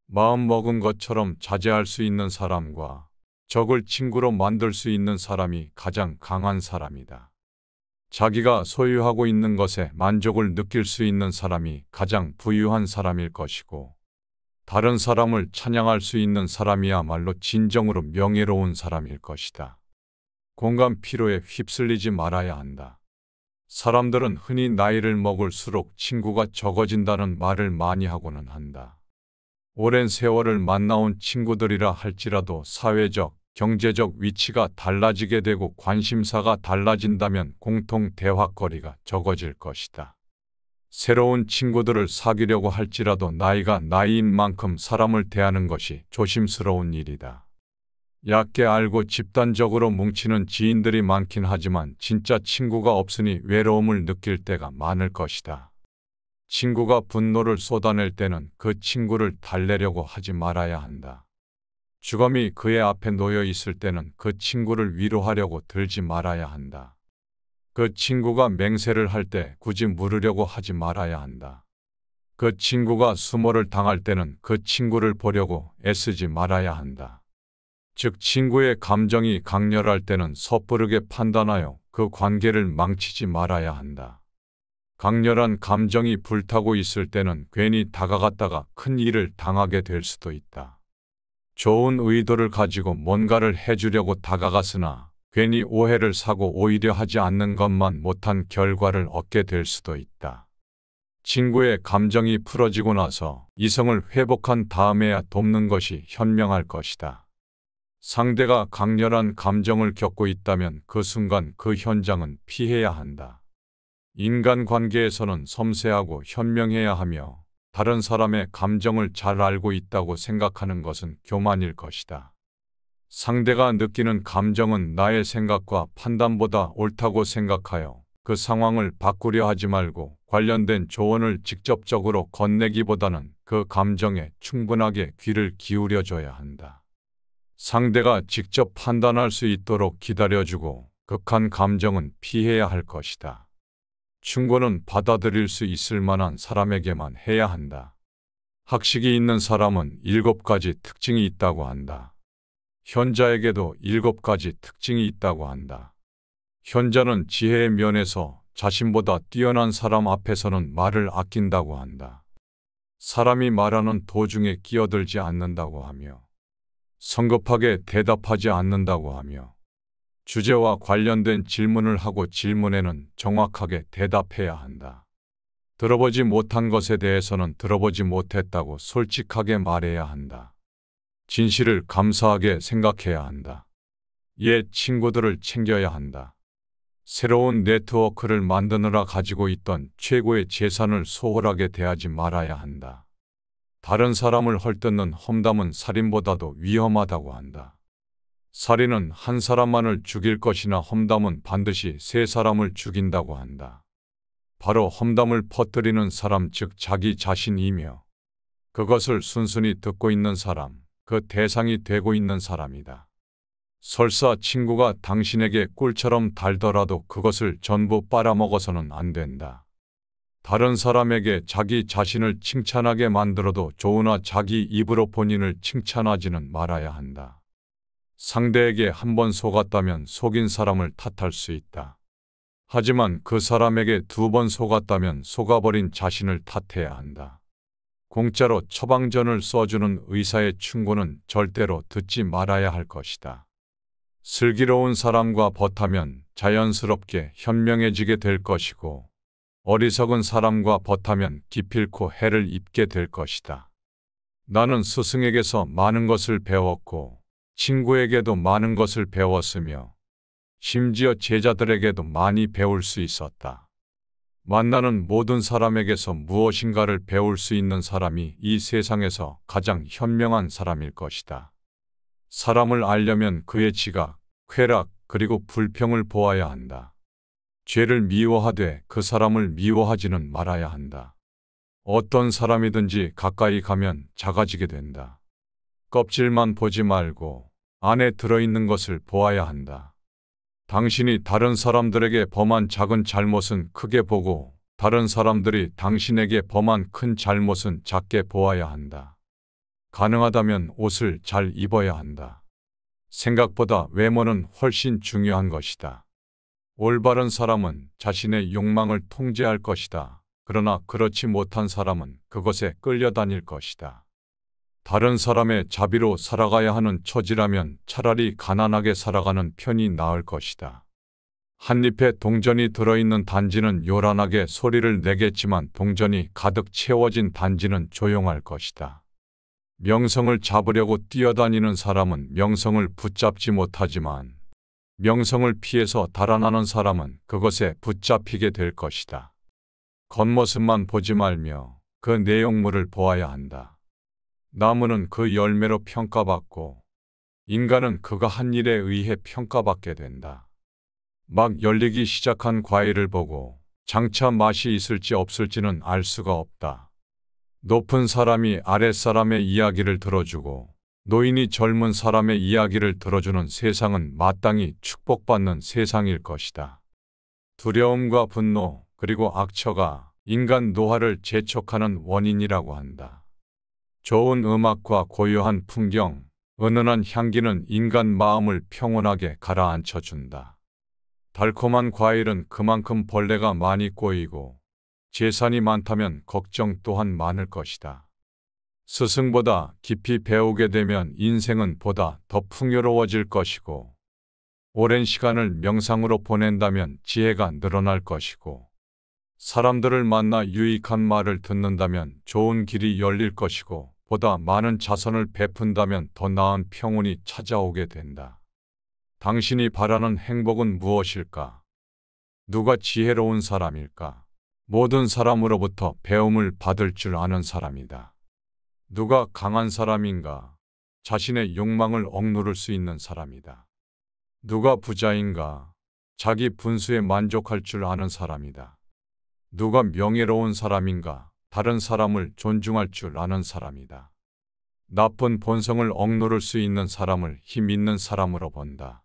마음 먹은 것처럼 자제할 수 있는 사람과 적을 친구로 만들 수 있는 사람이 가장 강한 사람이다. 자기가 소유하고 있는 것에 만족을 느낄 수 있는 사람이 가장 부유한 사람일 것이고, 다른 사람을 찬양할 수 있는 사람이야말로 진정으로 명예로운 사람일 것이다. 공감 피로에 휩쓸리지 말아야 한다. 사람들은 흔히 나이를 먹을수록 친구가 적어진다는 말을 많이 하고는 한다. 오랜 세월을 만나온 친구들이라 할지라도 사회적, 경제적 위치가 달라지게 되고 관심사가 달라진다면 공통 대화거리가 적어질 것이다. 새로운 친구들을 사귀려고 할지라도 나이가 나이인 만큼 사람을 대하는 것이 조심스러운 일이다. 얕게 알고 집단적으로 뭉치는 지인들이 많긴 하지만 진짜 친구가 없으니 외로움을 느낄 때가 많을 것이다. 친구가 분노를 쏟아낼 때는 그 친구를 달래려고 하지 말아야 한다. 주검이 그의 앞에 놓여 있을 때는 그 친구를 위로하려고 들지 말아야 한다. 그 친구가 맹세를 할 때 굳이 물으려고 하지 말아야 한다. 그 친구가 수모를 당할 때는 그 친구를 보려고 애쓰지 말아야 한다. 즉 친구의 감정이 강렬할 때는 섣부르게 판단하여 그 관계를 망치지 말아야 한다. 강렬한 감정이 불타고 있을 때는 괜히 다가갔다가 큰 일을 당하게 될 수도 있다. 좋은 의도를 가지고 뭔가를 해주려고 다가갔으나 괜히 오해를 사고 오히려 하지 않는 것만 못한 결과를 얻게 될 수도 있다. 친구의 감정이 풀어지고 나서 이성을 회복한 다음에야 돕는 것이 현명할 것이다. 상대가 강렬한 감정을 겪고 있다면 그 순간 그 현장은 피해야 한다. 인간관계에서는 섬세하고 현명해야 하며 다른 사람의 감정을 잘 알고 있다고 생각하는 것은 교만일 것이다. 상대가 느끼는 감정은 나의 생각과 판단보다 옳다고 생각하여 그 상황을 바꾸려 하지 말고 관련된 조언을 직접적으로 건네기보다는 그 감정에 충분하게 귀를 기울여줘야 한다. 상대가 직접 판단할 수 있도록 기다려주고 극한 감정은 피해야 할 것이다. 충고는 받아들일 수 있을 만한 사람에게만 해야 한다. 학식이 있는 사람은 7가지 특징이 있다고 한다. 현자에게도 7가지 특징이 있다고 한다. 현자는 지혜의 면에서 자신보다 뛰어난 사람 앞에서는 말을 아낀다고 한다. 사람이 말하는 도중에 끼어들지 않는다고 하며 성급하게 대답하지 않는다고 하며 주제와 관련된 질문을 하고 질문에는 정확하게 대답해야 한다. 들어보지 못한 것에 대해서는 들어보지 못했다고 솔직하게 말해야 한다. 진실을 감사하게 생각해야 한다. 옛 친구들을 챙겨야 한다. 새로운 네트워크를 만드느라 가지고 있던 최고의 재산을 소홀하게 대하지 말아야 한다. 다른 사람을 헐뜯는 험담은 살인보다도 위험하다고 한다. 살인은 한 사람만을 죽일 것이나 험담은 반드시 3사람을 죽인다고 한다. 바로 험담을 퍼뜨리는 사람, 즉 자기 자신이며 그것을 순순히 듣고 있는 사람, 그 대상이 되고 있는 사람이다. 설사 친구가 당신에게 꿀처럼 달더라도 그것을 전부 빨아먹어서는 안 된다. 다른 사람에게 자기 자신을 칭찬하게 만들어도 좋으나 자기 입으로 본인을 칭찬하지는 말아야 한다. 상대에게 한 번 속았다면 속인 사람을 탓할 수 있다. 하지만 그 사람에게 2번 속았다면 속아버린 자신을 탓해야 한다. 공짜로 처방전을 써주는 의사의 충고는 절대로 듣지 말아야 할 것이다. 슬기로운 사람과 벗하면 자연스럽게 현명해지게 될 것이고 어리석은 사람과 벗하면 기필코 해를 입게 될 것이다. 나는 스승에게서 많은 것을 배웠고 친구에게도 많은 것을 배웠으며 심지어 제자들에게도 많이 배울 수 있었다. 만나는 모든 사람에게서 무엇인가를 배울 수 있는 사람이 이 세상에서 가장 현명한 사람일 것이다. 사람을 알려면 그의 지각, 쾌락, 그리고 불평을 보아야 한다. 죄를 미워하되 그 사람을 미워하지는 말아야 한다. 어떤 사람이든지 가까이 가면 작아지게 된다. 껍질만 보지 말고 안에 들어있는 것을 보아야 한다. 당신이 다른 사람들에게 범한 작은 잘못은 크게 보고 다른 사람들이 당신에게 범한 큰 잘못은 작게 보아야 한다. 가능하다면 옷을 잘 입어야 한다. 생각보다 외모는 훨씬 중요한 것이다. 올바른 사람은 자신의 욕망을 통제할 것이다. 그러나 그렇지 못한 사람은 그것에 끌려다닐 것이다. 다른 사람의 자비로 살아가야 하는 처지라면 차라리 가난하게 살아가는 편이 나을 것이다. 한 잎에 동전이 들어있는 단지는 요란하게 소리를 내겠지만 동전이 가득 채워진 단지는 조용할 것이다. 명성을 잡으려고 뛰어다니는 사람은 명성을 붙잡지 못하지만 명성을 피해서 달아나는 사람은 그것에 붙잡히게 될 것이다. 겉모습만 보지 말며 그 내용물을 보아야 한다. 나무는 그 열매로 평가받고 인간은 그가 한 일에 의해 평가받게 된다. 막 열리기 시작한 과일을 보고 장차 맛이 있을지 없을지는 알 수가 없다. 높은 사람이 아랫사람의 이야기를 들어주고 노인이 젊은 사람의 이야기를 들어주는 세상은 마땅히 축복받는 세상일 것이다. 두려움과 분노 그리고 악처가 인간 노화를 재촉하는 원인이라고 한다. 좋은 음악과 고요한 풍경, 은은한 향기는 인간 마음을 평온하게 가라앉혀준다. 달콤한 과일은 그만큼 벌레가 많이 꼬이고 재산이 많다면 걱정 또한 많을 것이다. 스승보다 깊이 배우게 되면 인생은 보다 더 풍요로워질 것이고 오랜 시간을 명상으로 보낸다면 지혜가 늘어날 것이고 사람들을 만나 유익한 말을 듣는다면 좋은 길이 열릴 것이고 보다 많은 자선을 베푼다면 더 나은 평온이 찾아오게 된다. 당신이 바라는 행복은 무엇일까? 누가 지혜로운 사람일까? 모든 사람으로부터 배움을 받을 줄 아는 사람이다. 누가 강한 사람인가? 자신의 욕망을 억누를 수 있는 사람이다. 누가 부자인가? 자기 분수에 만족할 줄 아는 사람이다. 누가 명예로운 사람인가? 다른 사람을 존중할 줄 아는 사람이다. 나쁜 본성을 억누를 수 있는 사람을 힘 있는 사람으로 본다.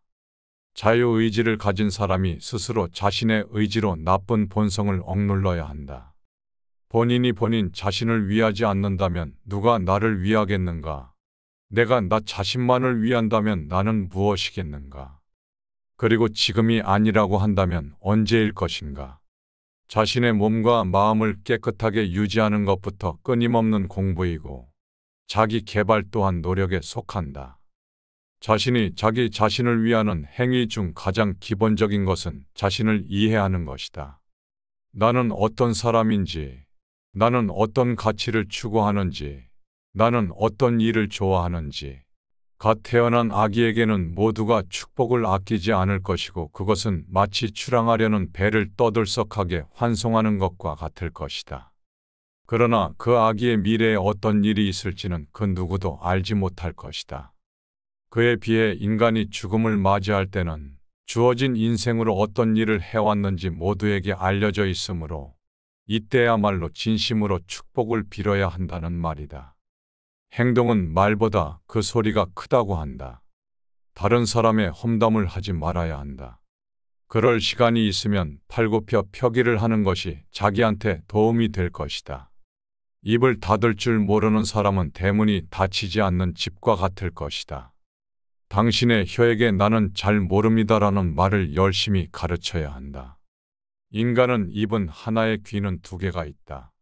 자유의지를 가진 사람이 스스로 자신의 의지로 나쁜 본성을 억눌러야 한다. 본인이 본인 자신을 위하지 않는다면 누가 나를 위하겠는가? 내가 나 자신만을 위한다면 나는 무엇이겠는가? 그리고 지금이 아니라고 한다면 언제일 것인가? 자신의 몸과 마음을 깨끗하게 유지하는 것부터 끊임없는 공부이고 자기 개발 또한 노력에 속한다. 자신이 자기 자신을 위하는 행위 중 가장 기본적인 것은 자신을 이해하는 것이다. 나는 어떤 사람인지, 나는 어떤 가치를 추구하는지, 나는 어떤 일을 좋아하는지. 갓 태어난 아기에게는 모두가 축복을 아끼지 않을 것이고 그것은 마치 출항하려는 배를 떠들썩하게 환송하는 것과 같을 것이다. 그러나 그 아기의 미래에 어떤 일이 있을지는 그 누구도 알지 못할 것이다. 그에 비해 인간이 죽음을 맞이할 때는 주어진 인생으로 어떤 일을 해왔는지 모두에게 알려져 있으므로 이때야말로 진심으로 축복을 빌어야 한다는 말이다. 행동은 말보다 그 소리가 크다고 한다. 다른 사람의 험담을 하지 말아야 한다. 그럴 시간이 있으면 팔굽혀 펴기를 하는 것이 자기한테 도움이 될 것이다. 입을 닫을 줄 모르는 사람은 대문이 닫히지 않는 집과 같을 것이다. 당신의 혀에게 나는 잘 모릅니다라는 말을 열심히 가르쳐야 한다. 인간은 입은 하나에 귀는 두 개가 있다.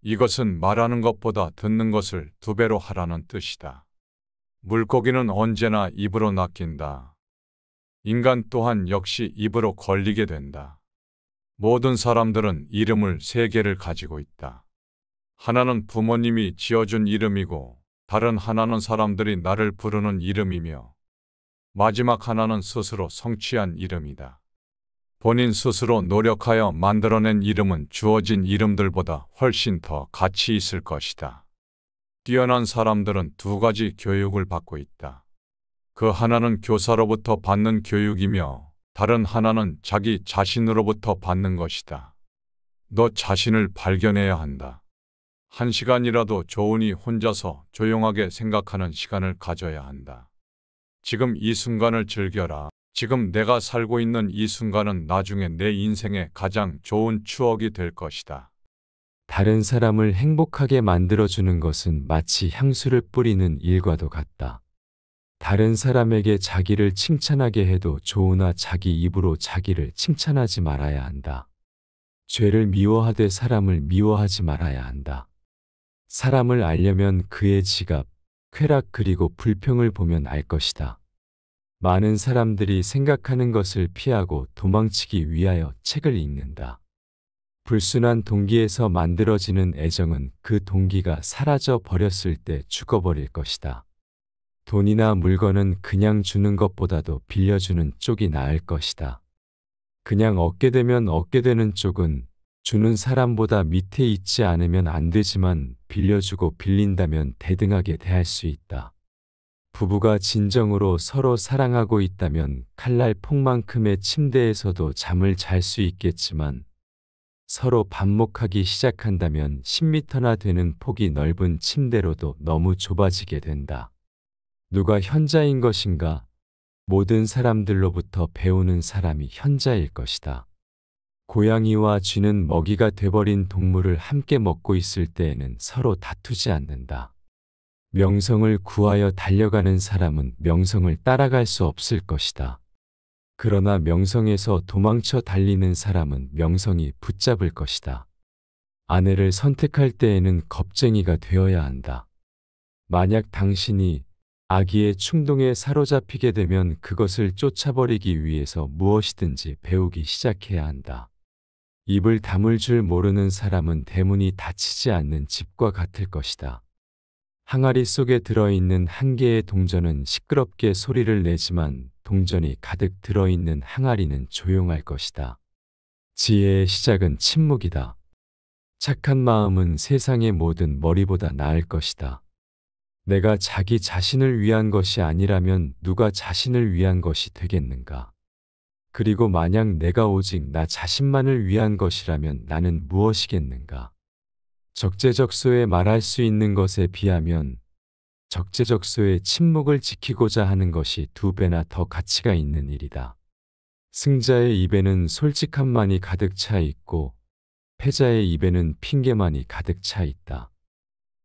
이것은 말하는 것보다 듣는 것을 두 배로 하라는 뜻이다. 물고기는 언제나 입으로 낚인다. 인간 또한 역시 입으로 걸리게 된다. 모든 사람들은 이름을 세 개를 가지고 있다. 하나는 부모님이 지어준 이름이고 다른 하나는 사람들이 나를 부르는 이름이며 마지막 하나는 스스로 성취한 이름이다. 본인 스스로 노력하여 만들어낸 이름은 주어진 이름들보다 훨씬 더 가치 있을 것이다. 뛰어난 사람들은 두 가지 교육을 받고 있다. 그 하나는 교사로부터 받는 교육이며 다른 하나는 자기 자신으로부터 받는 것이다. 너 자신을 발견해야 한다. 한 시간이라도 좋으니 혼자서 조용하게 생각하는 시간을 가져야 한다. 지금 이 순간을 즐겨라. 지금 내가 살고 있는 이 순간은 나중에 내 인생의 가장 좋은 추억이 될 것이다. 다른 사람을 행복하게 만들어주는 것은 마치 향수를 뿌리는 일과도 같다. 다른 사람에게 자기를 칭찬하게 해도 좋으나 자기 입으로 자기를 칭찬하지 말아야 한다. 죄를 미워하되 사람을 미워하지 말아야 한다. 사람을 알려면 그의 지갑, 쾌락 그리고 불평을 보면 알 것이다. 많은 사람들이 생각하는 것을 피하고 도망치기 위하여 책을 읽는다. 불순한 동기에서 만들어지는 애정은 그 동기가 사라져 버렸을 때 죽어버릴 것이다. 돈이나 물건은 그냥 주는 것보다도 빌려주는 쪽이 나을 것이다. 그냥 얻게 되면 얻게 되는 쪽은 주는 사람보다 밑에 있지 않으면 안 되지만 빌려주고 빌린다면 대등하게 대할 수 있다. 부부가 진정으로 서로 사랑하고 있다면 칼날 폭만큼의 침대에서도 잠을 잘 수 있겠지만 서로 반목하기 시작한다면 10m나 되는 폭이 넓은 침대로도 너무 좁아지게 된다. 누가 현자인 것인가? 모든 사람들로부터 배우는 사람이 현자일 것이다. 고양이와 쥐는 먹이가 돼버린 동물을 함께 먹고 있을 때에는 서로 다투지 않는다. 명성을 구하여 달려가는 사람은 명성을 따라갈 수 없을 것이다. 그러나 명성에서 도망쳐 달리는 사람은 명성이 붙잡을 것이다. 아내를 선택할 때에는 겁쟁이가 되어야 한다. 만약 당신이 아기의 충동에 사로잡히게 되면 그것을 쫓아버리기 위해서 무엇이든지 배우기 시작해야 한다. 입을 다물 줄 모르는 사람은 대문이 닫히지 않는 집과 같을 것이다. 항아리 속에 들어있는 한 개의 동전은 시끄럽게 소리를 내지만 동전이 가득 들어있는 항아리는 조용할 것이다. 지혜의 시작은 침묵이다. 착한 마음은 세상의 모든 머리보다 나을 것이다. 내가 자기 자신을 위한 것이 아니라면 누가 자신을 위한 것이 되겠는가? 그리고 만약 내가 오직 나 자신만을 위한 것이라면 나는 무엇이겠는가? 적재적소에 말할 수 있는 것에 비하면 적재적소의 침묵을 지키고자 하는 것이 2배나 더 가치가 있는 일이다. 승자의 입에는 솔직함만이 가득 차 있고 패자의 입에는 핑계만이 가득 차 있다.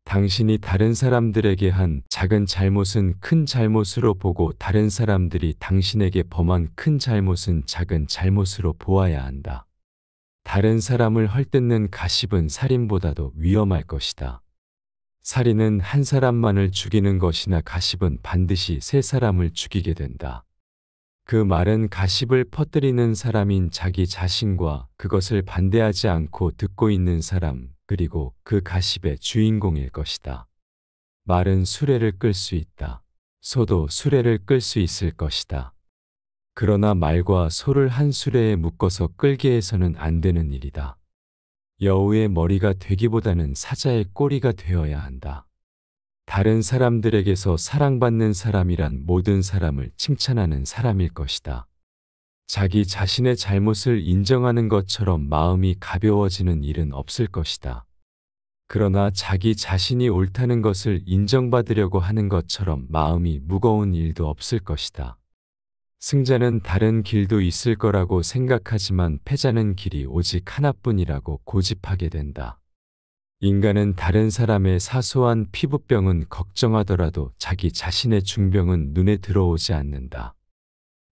당신이 다른 사람들에게 한 작은 잘못은 큰 잘못으로 보고 다른 사람들이 당신에게 범한 큰 잘못은 작은 잘못으로 보아야 한다. 다른 사람을 헐뜯는 가십은 살인보다도 위험할 것이다. 살인은 한 사람만을 죽이는 것이나 가십은 반드시 3사람을 죽이게 된다. 그 말은 가십을 퍼뜨리는 사람인 자기 자신과 그것을 반대하지 않고 듣고 있는 사람, 그리고 그 가십의 주인공일 것이다. 말은 수레를 끌 수 있다. 소도 수레를 끌 수 있을 것이다. 그러나 말과 소를 한 수레에 묶어서 끌게 해서는 안 되는 일이다. 여우의 머리가 되기보다는 사자의 꼬리가 되어야 한다. 다른 사람들에게서 사랑받는 사람이란 모든 사람을 칭찬하는 사람일 것이다. 자기 자신의 잘못을 인정하는 것처럼 마음이 가벼워지는 일은 없을 것이다. 그러나 자기 자신이 옳다는 것을 인정받으려고 하는 것처럼 마음이 무거운 일도 없을 것이다. 승자는 다른 길도 있을 거라고 생각하지만 패자는 길이 오직 하나뿐이라고 고집하게 된다. 인간은 다른 사람의 사소한 피부병은 걱정하더라도 자기 자신의 중병은 눈에 들어오지 않는다.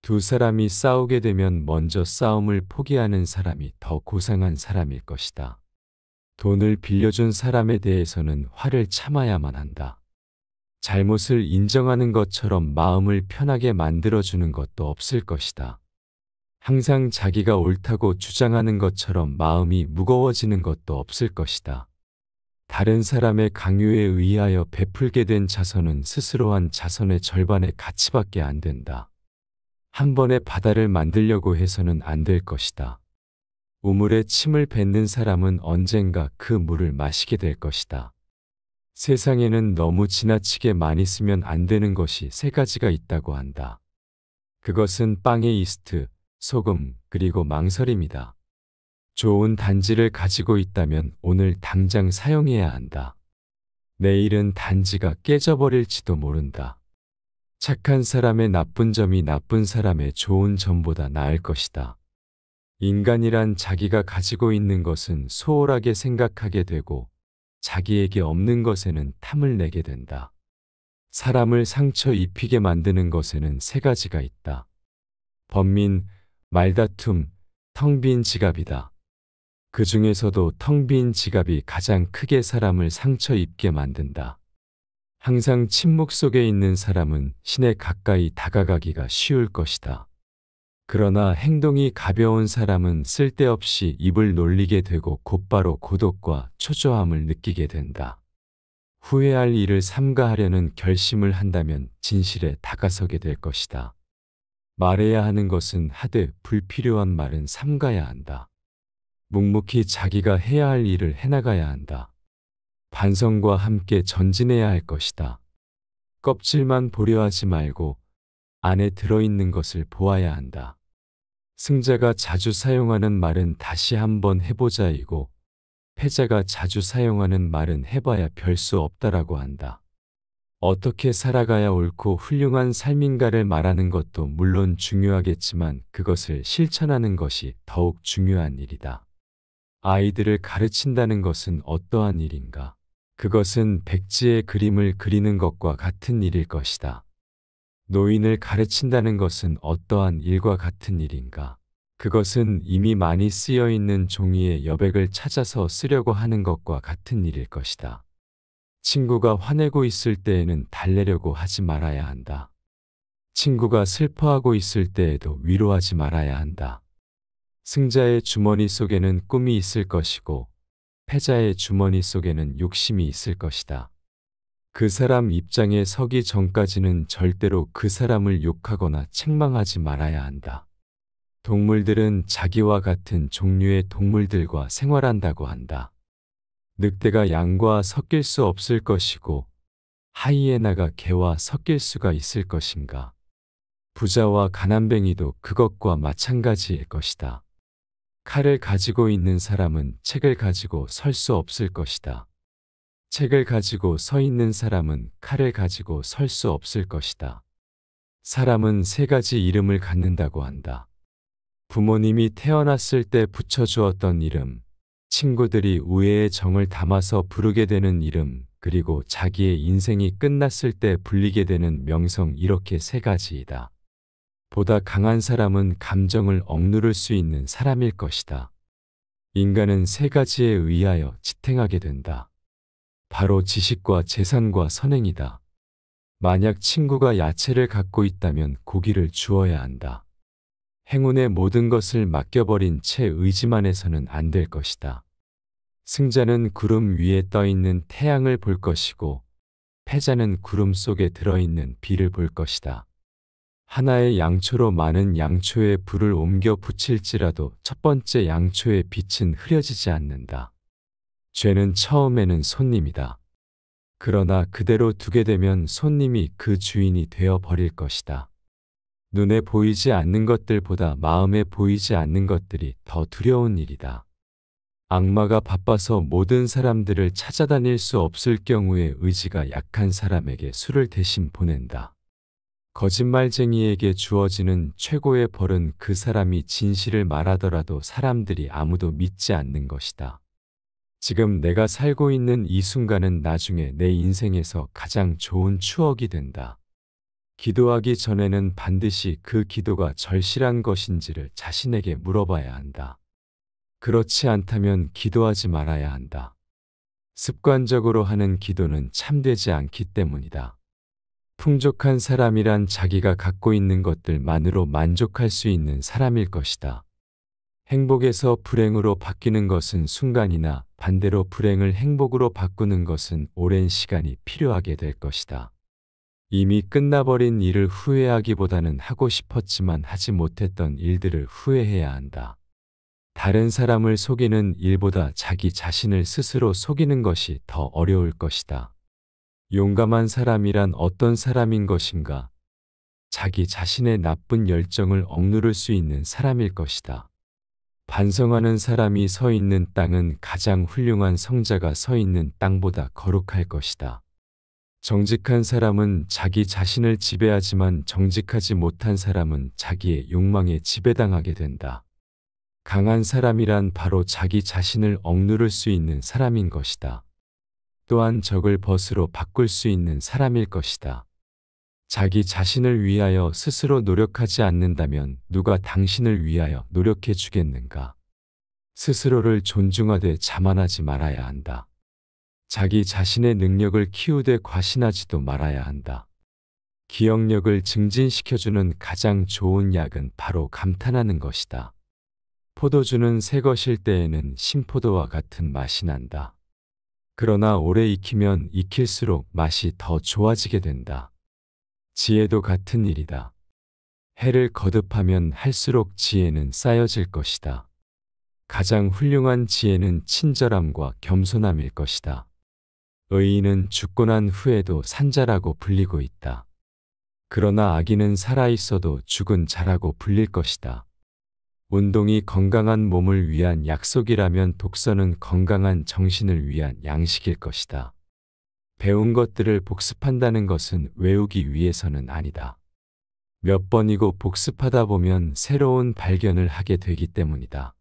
2사람이 싸우게 되면 먼저 싸움을 포기하는 사람이 더 고상한 사람일 것이다. 돈을 빌려준 사람에 대해서는 화를 참아야만 한다. 잘못을 인정하는 것처럼 마음을 편하게 만들어주는 것도 없을 것이다. 항상 자기가 옳다고 주장하는 것처럼 마음이 무거워지는 것도 없을 것이다. 다른 사람의 강요에 의하여 베풀게 된 자선은 스스로 한 자선의 절반의 가치밖에 안 된다. 한 번에 바다를 만들려고 해서는 안 될 것이다. 우물에 침을 뱉는 사람은 언젠가 그 물을 마시게 될 것이다. 세상에는 너무 지나치게 많이 쓰면 안 되는 것이 3가지가 있다고 한다. 그것은 빵의 이스트, 소금, 그리고 망설임이다. 좋은 단지를 가지고 있다면 오늘 당장 사용해야 한다. 내일은 단지가 깨져버릴지도 모른다. 착한 사람의 나쁜 점이 나쁜 사람의 좋은 점보다 나을 것이다. 인간이란 자기가 가지고 있는 것은 소홀하게 생각하게 되고 자기에게 없는 것에는 탐을 내게 된다. 사람을 상처 입히게 만드는 것에는 세 가지가 있다. 번민, 말다툼, 텅 빈 지갑이다. 그 중에서도 텅 빈 지갑이 가장 크게 사람을 상처 입게 만든다. 항상 침묵 속에 있는 사람은 신에 가까이 다가가기가 쉬울 것이다. 그러나 행동이 가벼운 사람은 쓸데없이 입을 놀리게 되고 곧바로 고독과 초조함을 느끼게 된다. 후회할 일을 삼가하려는 결심을 한다면 진실에 다가서게 될 것이다. 말해야 하는 것은 하되 불필요한 말은 삼가야 한다. 묵묵히 자기가 해야 할 일을 해나가야 한다. 반성과 함께 전진해야 할 것이다. 껍질만 보려 하지 말고 안에 들어있는 것을 보아야 한다. 승자가 자주 사용하는 말은 다시 한번 해보자이고 패자가 자주 사용하는 말은 해봐야 별 수 없다라고 한다. 어떻게 살아가야 옳고 훌륭한 삶인가를 말하는 것도 물론 중요하겠지만 그것을 실천하는 것이 더욱 중요한 일이다. 아이들을 가르친다는 것은 어떠한 일인가? 그것은 백지의 그림을 그리는 것과 같은 일일 것이다. 노인을 가르친다는 것은 어떠한 일과 같은 일인가? 그것은 이미 많이 쓰여 있는 종이에 여백을 찾아서 쓰려고 하는 것과 같은 일일 것이다. 친구가 화내고 있을 때에는 달래려고 하지 말아야 한다. 친구가 슬퍼하고 있을 때에도 위로하지 말아야 한다. 승자의 주머니 속에는 꿈이 있을 것이고 패자의 주머니 속에는 욕심이 있을 것이다. 그 사람 입장에 서기 전까지는 절대로 그 사람을 욕하거나 책망하지 말아야 한다. 동물들은 자기와 같은 종류의 동물들과 생활한다고 한다. 늑대가 양과 섞일 수 없을 것이고 하이에나가 개와 섞일 수가 있을 것인가. 부자와 가난뱅이도 그것과 마찬가지일 것이다. 칼을 가지고 있는 사람은 책을 가지고 설 수 없을 것이다. 책을 가지고 서 있는 사람은 칼을 가지고 설 수 없을 것이다. 사람은 세 가지 이름을 갖는다고 한다. 부모님이 태어났을 때 붙여주었던 이름, 친구들이 우애의 정을 담아서 부르게 되는 이름, 그리고 자기의 인생이 끝났을 때 불리게 되는 명성, 이렇게 세 가지이다. 보다 강한 사람은 감정을 억누를 수 있는 사람일 것이다. 인간은 세 가지에 의하여 지탱하게 된다. 바로 지식과 재산과 선행이다. 만약 친구가 야채를 갖고 있다면 고기를 주어야 한다. 행운의 모든 것을 맡겨버린 채 의지만 해서는 안 될 것이다. 승자는 구름 위에 떠 있는 태양을 볼 것이고 패자는 구름 속에 들어있는 비를 볼 것이다. 하나의 양초로 많은 양초에 불을 옮겨 붙일지라도 첫 번째 양초의 빛은 흐려지지 않는다. 죄는 처음에는 손님이다. 그러나 그대로 두게 되면 손님이 그 주인이 되어 버릴 것이다. 눈에 보이지 않는 것들보다 마음에 보이지 않는 것들이 더 두려운 일이다. 악마가 바빠서 모든 사람들을 찾아다닐 수 없을 경우에 의지가 약한 사람에게 술을 대신 보낸다. 거짓말쟁이에게 주어지는 최고의 벌은 그 사람이 진실을 말하더라도 사람들이 아무도 믿지 않는 것이다. 지금 내가 살고 있는 이 순간은 나중에 내 인생에서 가장 좋은 추억이 된다. 기도하기 전에는 반드시 그 기도가 절실한 것인지를 자신에게 물어봐야 한다. 그렇지 않다면 기도하지 말아야 한다. 습관적으로 하는 기도는 참되지 않기 때문이다. 풍족한 사람이란 자기가 갖고 있는 것들만으로 만족할 수 있는 사람일 것이다. 행복에서 불행으로 바뀌는 것은 순간이나 반대로 불행을 행복으로 바꾸는 것은 오랜 시간이 필요하게 될 것이다. 이미 끝나버린 일을 후회하기보다는 하고 싶었지만 하지 못했던 일들을 후회해야 한다. 다른 사람을 속이는 일보다 자기 자신을 스스로 속이는 것이 더 어려울 것이다. 용감한 사람이란 어떤 사람인 것인가? 자기 자신의 나쁜 열정을 억누를 수 있는 사람일 것이다. 반성하는 사람이 서 있는 땅은 가장 훌륭한 성자가 서 있는 땅보다 거룩할 것이다. 정직한 사람은 자기 자신을 지배하지만 정직하지 못한 사람은 자기의 욕망에 지배당하게 된다. 강한 사람이란 바로 자기 자신을 억누를 수 있는 사람인 것이다. 또한 적을 벗으로 바꿀 수 있는 사람일 것이다. 자기 자신을 위하여 스스로 노력하지 않는다면 누가 당신을 위하여 노력해 주겠는가? 스스로를 존중하되 자만하지 말아야 한다. 자기 자신의 능력을 키우되 과신하지도 말아야 한다. 기억력을 증진시켜주는 가장 좋은 약은 바로 감탄하는 것이다. 포도주는 새 것일 때에는 신포도와 같은 맛이 난다. 그러나 오래 익히면 익힐수록 맛이 더 좋아지게 된다. 지혜도 같은 일이다. 해를 거듭하면 할수록 지혜는 쌓여질 것이다. 가장 훌륭한 지혜는 친절함과 겸손함일 것이다. 의인은 죽고 난 후에도 산자라고 불리고 있다. 그러나 악인은 살아있어도 죽은 자라고 불릴 것이다. 운동이 건강한 몸을 위한 약속이라면 독서는 건강한 정신을 위한 양식일 것이다. 배운 것들을 복습한다는 것은 외우기 위해서는 아니다. 몇 번이고 복습하다 보면 새로운 발견을 하게 되기 때문이다.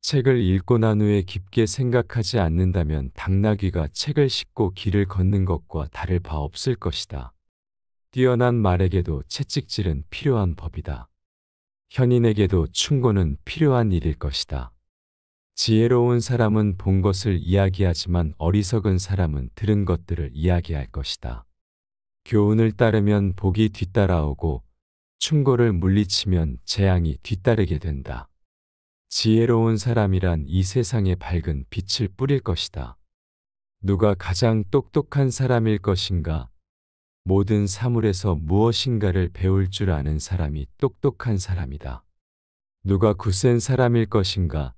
책을 읽고 난 후에 깊게 생각하지 않는다면 당나귀가 책을 싣고 길을 걷는 것과 다를 바 없을 것이다. 뛰어난 말에게도 채찍질은 필요한 법이다. 현인에게도 충고는 필요한 일일 것이다. 지혜로운 사람은 본 것을 이야기하지만 어리석은 사람은 들은 것들을 이야기할 것이다. 교훈을 따르면 복이 뒤따라오고 충고를 물리치면 재앙이 뒤따르게 된다. 지혜로운 사람이란 이 세상에 밝은 빛을 뿌릴 것이다. 누가 가장 똑똑한 사람일 것인가? 모든 사물에서 무엇인가를 배울 줄 아는 사람이 똑똑한 사람이다. 누가 굳센 사람일 것인가?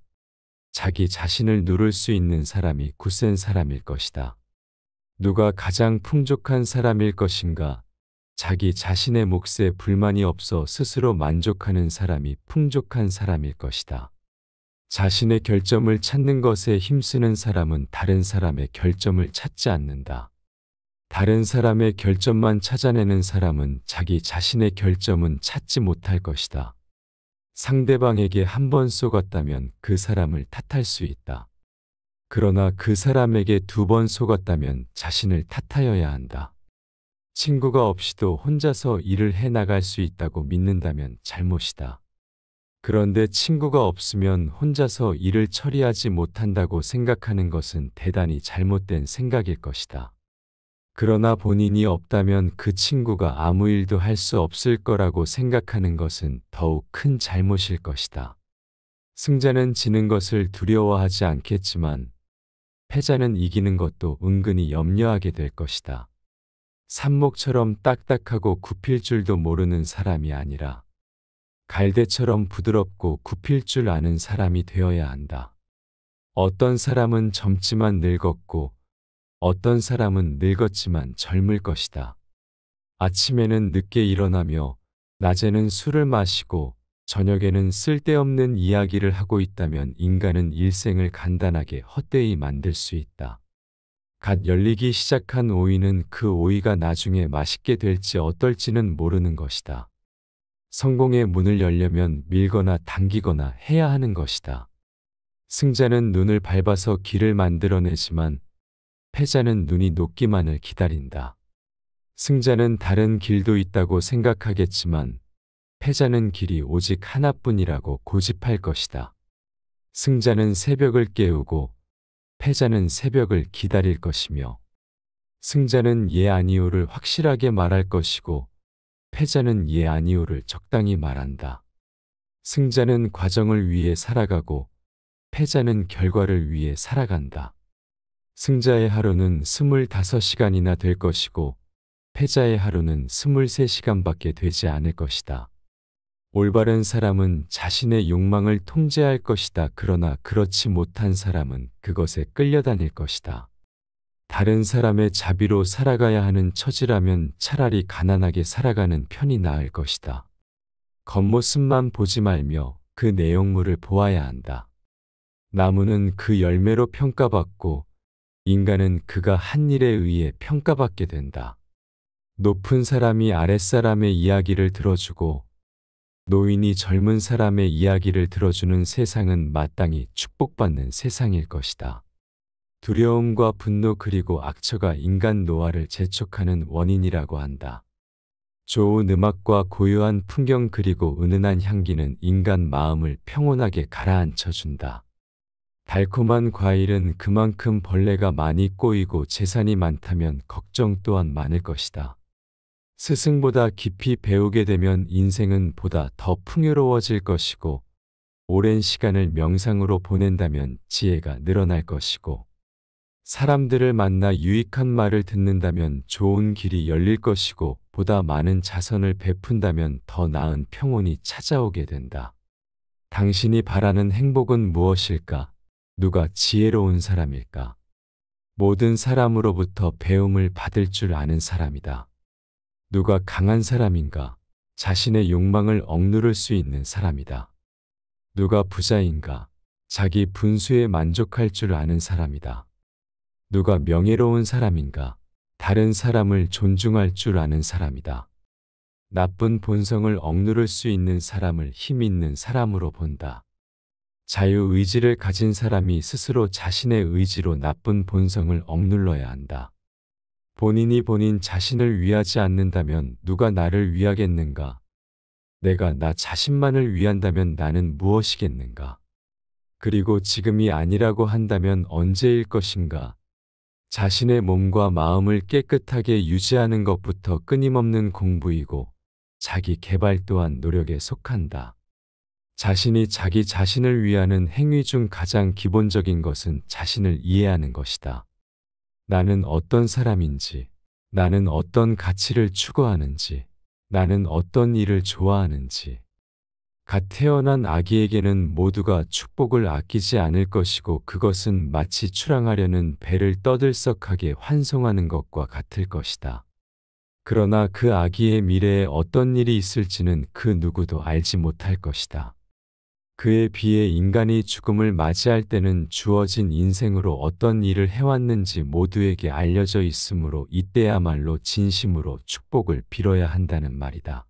자기 자신을 누를 수 있는 사람이 굳센 사람일 것이다. 누가 가장 풍족한 사람일 것인가? 자기 자신의 몫에 불만이 없어 스스로 만족하는 사람이 풍족한 사람일 것이다. 자신의 결점을 찾는 것에 힘쓰는 사람은 다른 사람의 결점을 찾지 않는다. 다른 사람의 결점만 찾아내는 사람은 자기 자신의 결점은 찾지 못할 것이다. 상대방에게 한 번 속았다면 그 사람을 탓할 수 있다. 그러나 그 사람에게 2번 속았다면 자신을 탓하여야 한다. 친구가 없이도 혼자서 일을 해나갈 수 있다고 믿는다면 잘못이다. 그런데 친구가 없으면 혼자서 일을 처리하지 못한다고 생각하는 것은 대단히 잘못된 생각일 것이다. 그러나 본인이 없다면 그 친구가 아무 일도 할 수 없을 거라고 생각하는 것은 더욱 큰 잘못일 것이다. 승자는 지는 것을 두려워하지 않겠지만 패자는 이기는 것도 은근히 염려하게 될 것이다. 삽목처럼 딱딱하고 굽힐 줄도 모르는 사람이 아니라 갈대처럼 부드럽고 굽힐 줄 아는 사람이 되어야 한다. 어떤 사람은 젊지만 늙었고 어떤 사람은 늙었지만 젊을 것이다. 아침에는 늦게 일어나며 낮에는 술을 마시고 저녁에는 쓸데없는 이야기를 하고 있다면 인간은 일생을 간단하게 헛되이 만들 수 있다. 갓 열리기 시작한 오이는 그 오이가 나중에 맛있게 될지 어떨지는 모르는 것이다. 성공의 문을 열려면 밀거나 당기거나 해야 하는 것이다. 승자는 눈을 밟아서 길을 만들어내지만 패자는 눈이 녹기만을 기다린다. 승자는 다른 길도 있다고 생각하겠지만 패자는 길이 오직 하나뿐이라고 고집할 것이다. 승자는 새벽을 깨우고 패자는 새벽을 기다릴 것이며 승자는 예 아니오를 확실하게 말할 것이고 패자는 예 아니오를 적당히 말한다. 승자는 과정을 위해 살아가고 패자는 결과를 위해 살아간다. 승자의 하루는 25시간이나 될 것이고 패자의 하루는 23시간밖에 되지 않을 것이다. 올바른 사람은 자신의 욕망을 통제할 것이다. 그러나 그렇지 못한 사람은 그것에 끌려다닐 것이다. 다른 사람의 자비로 살아가야 하는 처지라면 차라리 가난하게 살아가는 편이 나을 것이다. 겉모습만 보지 말며 그 내용물을 보아야 한다. 나무는 그 열매로 평가받고 인간은 그가 한 일에 의해 평가받게 된다. 높은 사람이 아랫사람의 이야기를 들어주고 노인이 젊은 사람의 이야기를 들어주는 세상은 마땅히 축복받는 세상일 것이다. 두려움과 분노 그리고 악처가 인간 노화를 재촉하는 원인이라고 한다. 좋은 음악과 고요한 풍경 그리고 은은한 향기는 인간 마음을 평온하게 가라앉혀준다. 달콤한 과일은 그만큼 벌레가 많이 꼬이고 재산이 많다면 걱정 또한 많을 것이다. 스승보다 깊이 배우게 되면 인생은 보다 더 풍요로워질 것이고, 오랜 시간을 명상으로 보낸다면 지혜가 늘어날 것이고, 사람들을 만나 유익한 말을 듣는다면 좋은 길이 열릴 것이고, 보다 많은 자선을 베푼다면 더 나은 평온이 찾아오게 된다. 당신이 바라는 행복은 무엇일까? 누가 지혜로운 사람일까? 모든 사람으로부터 배움을 받을 줄 아는 사람이다. 누가 강한 사람인가? 자신의 욕망을 억누를 수 있는 사람이다. 누가 부자인가? 자기 분수에 만족할 줄 아는 사람이다. 누가 명예로운 사람인가? 다른 사람을 존중할 줄 아는 사람이다. 나쁜 본성을 억누를 수 있는 사람을 힘 있는 사람으로 본다. 자유의지를 가진 사람이 스스로 자신의 의지로 나쁜 본성을 억눌러야 한다. 본인이 본인 자신을 위하지 않는다면 누가 나를 위하겠는가? 내가 나 자신만을 위한다면 나는 무엇이겠는가? 그리고 지금이 아니라고 한다면 언제일 것인가? 자신의 몸과 마음을 깨끗하게 유지하는 것부터 끊임없는 공부이고 자기 개발 또한 노력에 속한다. 자신이 자기 자신을 위하는 행위 중 가장 기본적인 것은 자신을 이해하는 것이다. 나는 어떤 사람인지, 나는 어떤 가치를 추구하는지, 나는 어떤 일을 좋아하는지. 갓 태어난 아기에게는 모두가 축복을 아끼지 않을 것이고 그것은 마치 출항하려는 배를 떠들썩하게 환송하는 것과 같을 것이다. 그러나 그 아기의 미래에 어떤 일이 있을지는 그 누구도 알지 못할 것이다. 그에 비해 인간이 죽음을 맞이할 때는 주어진 인생으로 어떤 일을 해왔는지 모두에게 알려져 있으므로 이때야말로 진심으로 축복을 빌어야 한다는 말이다.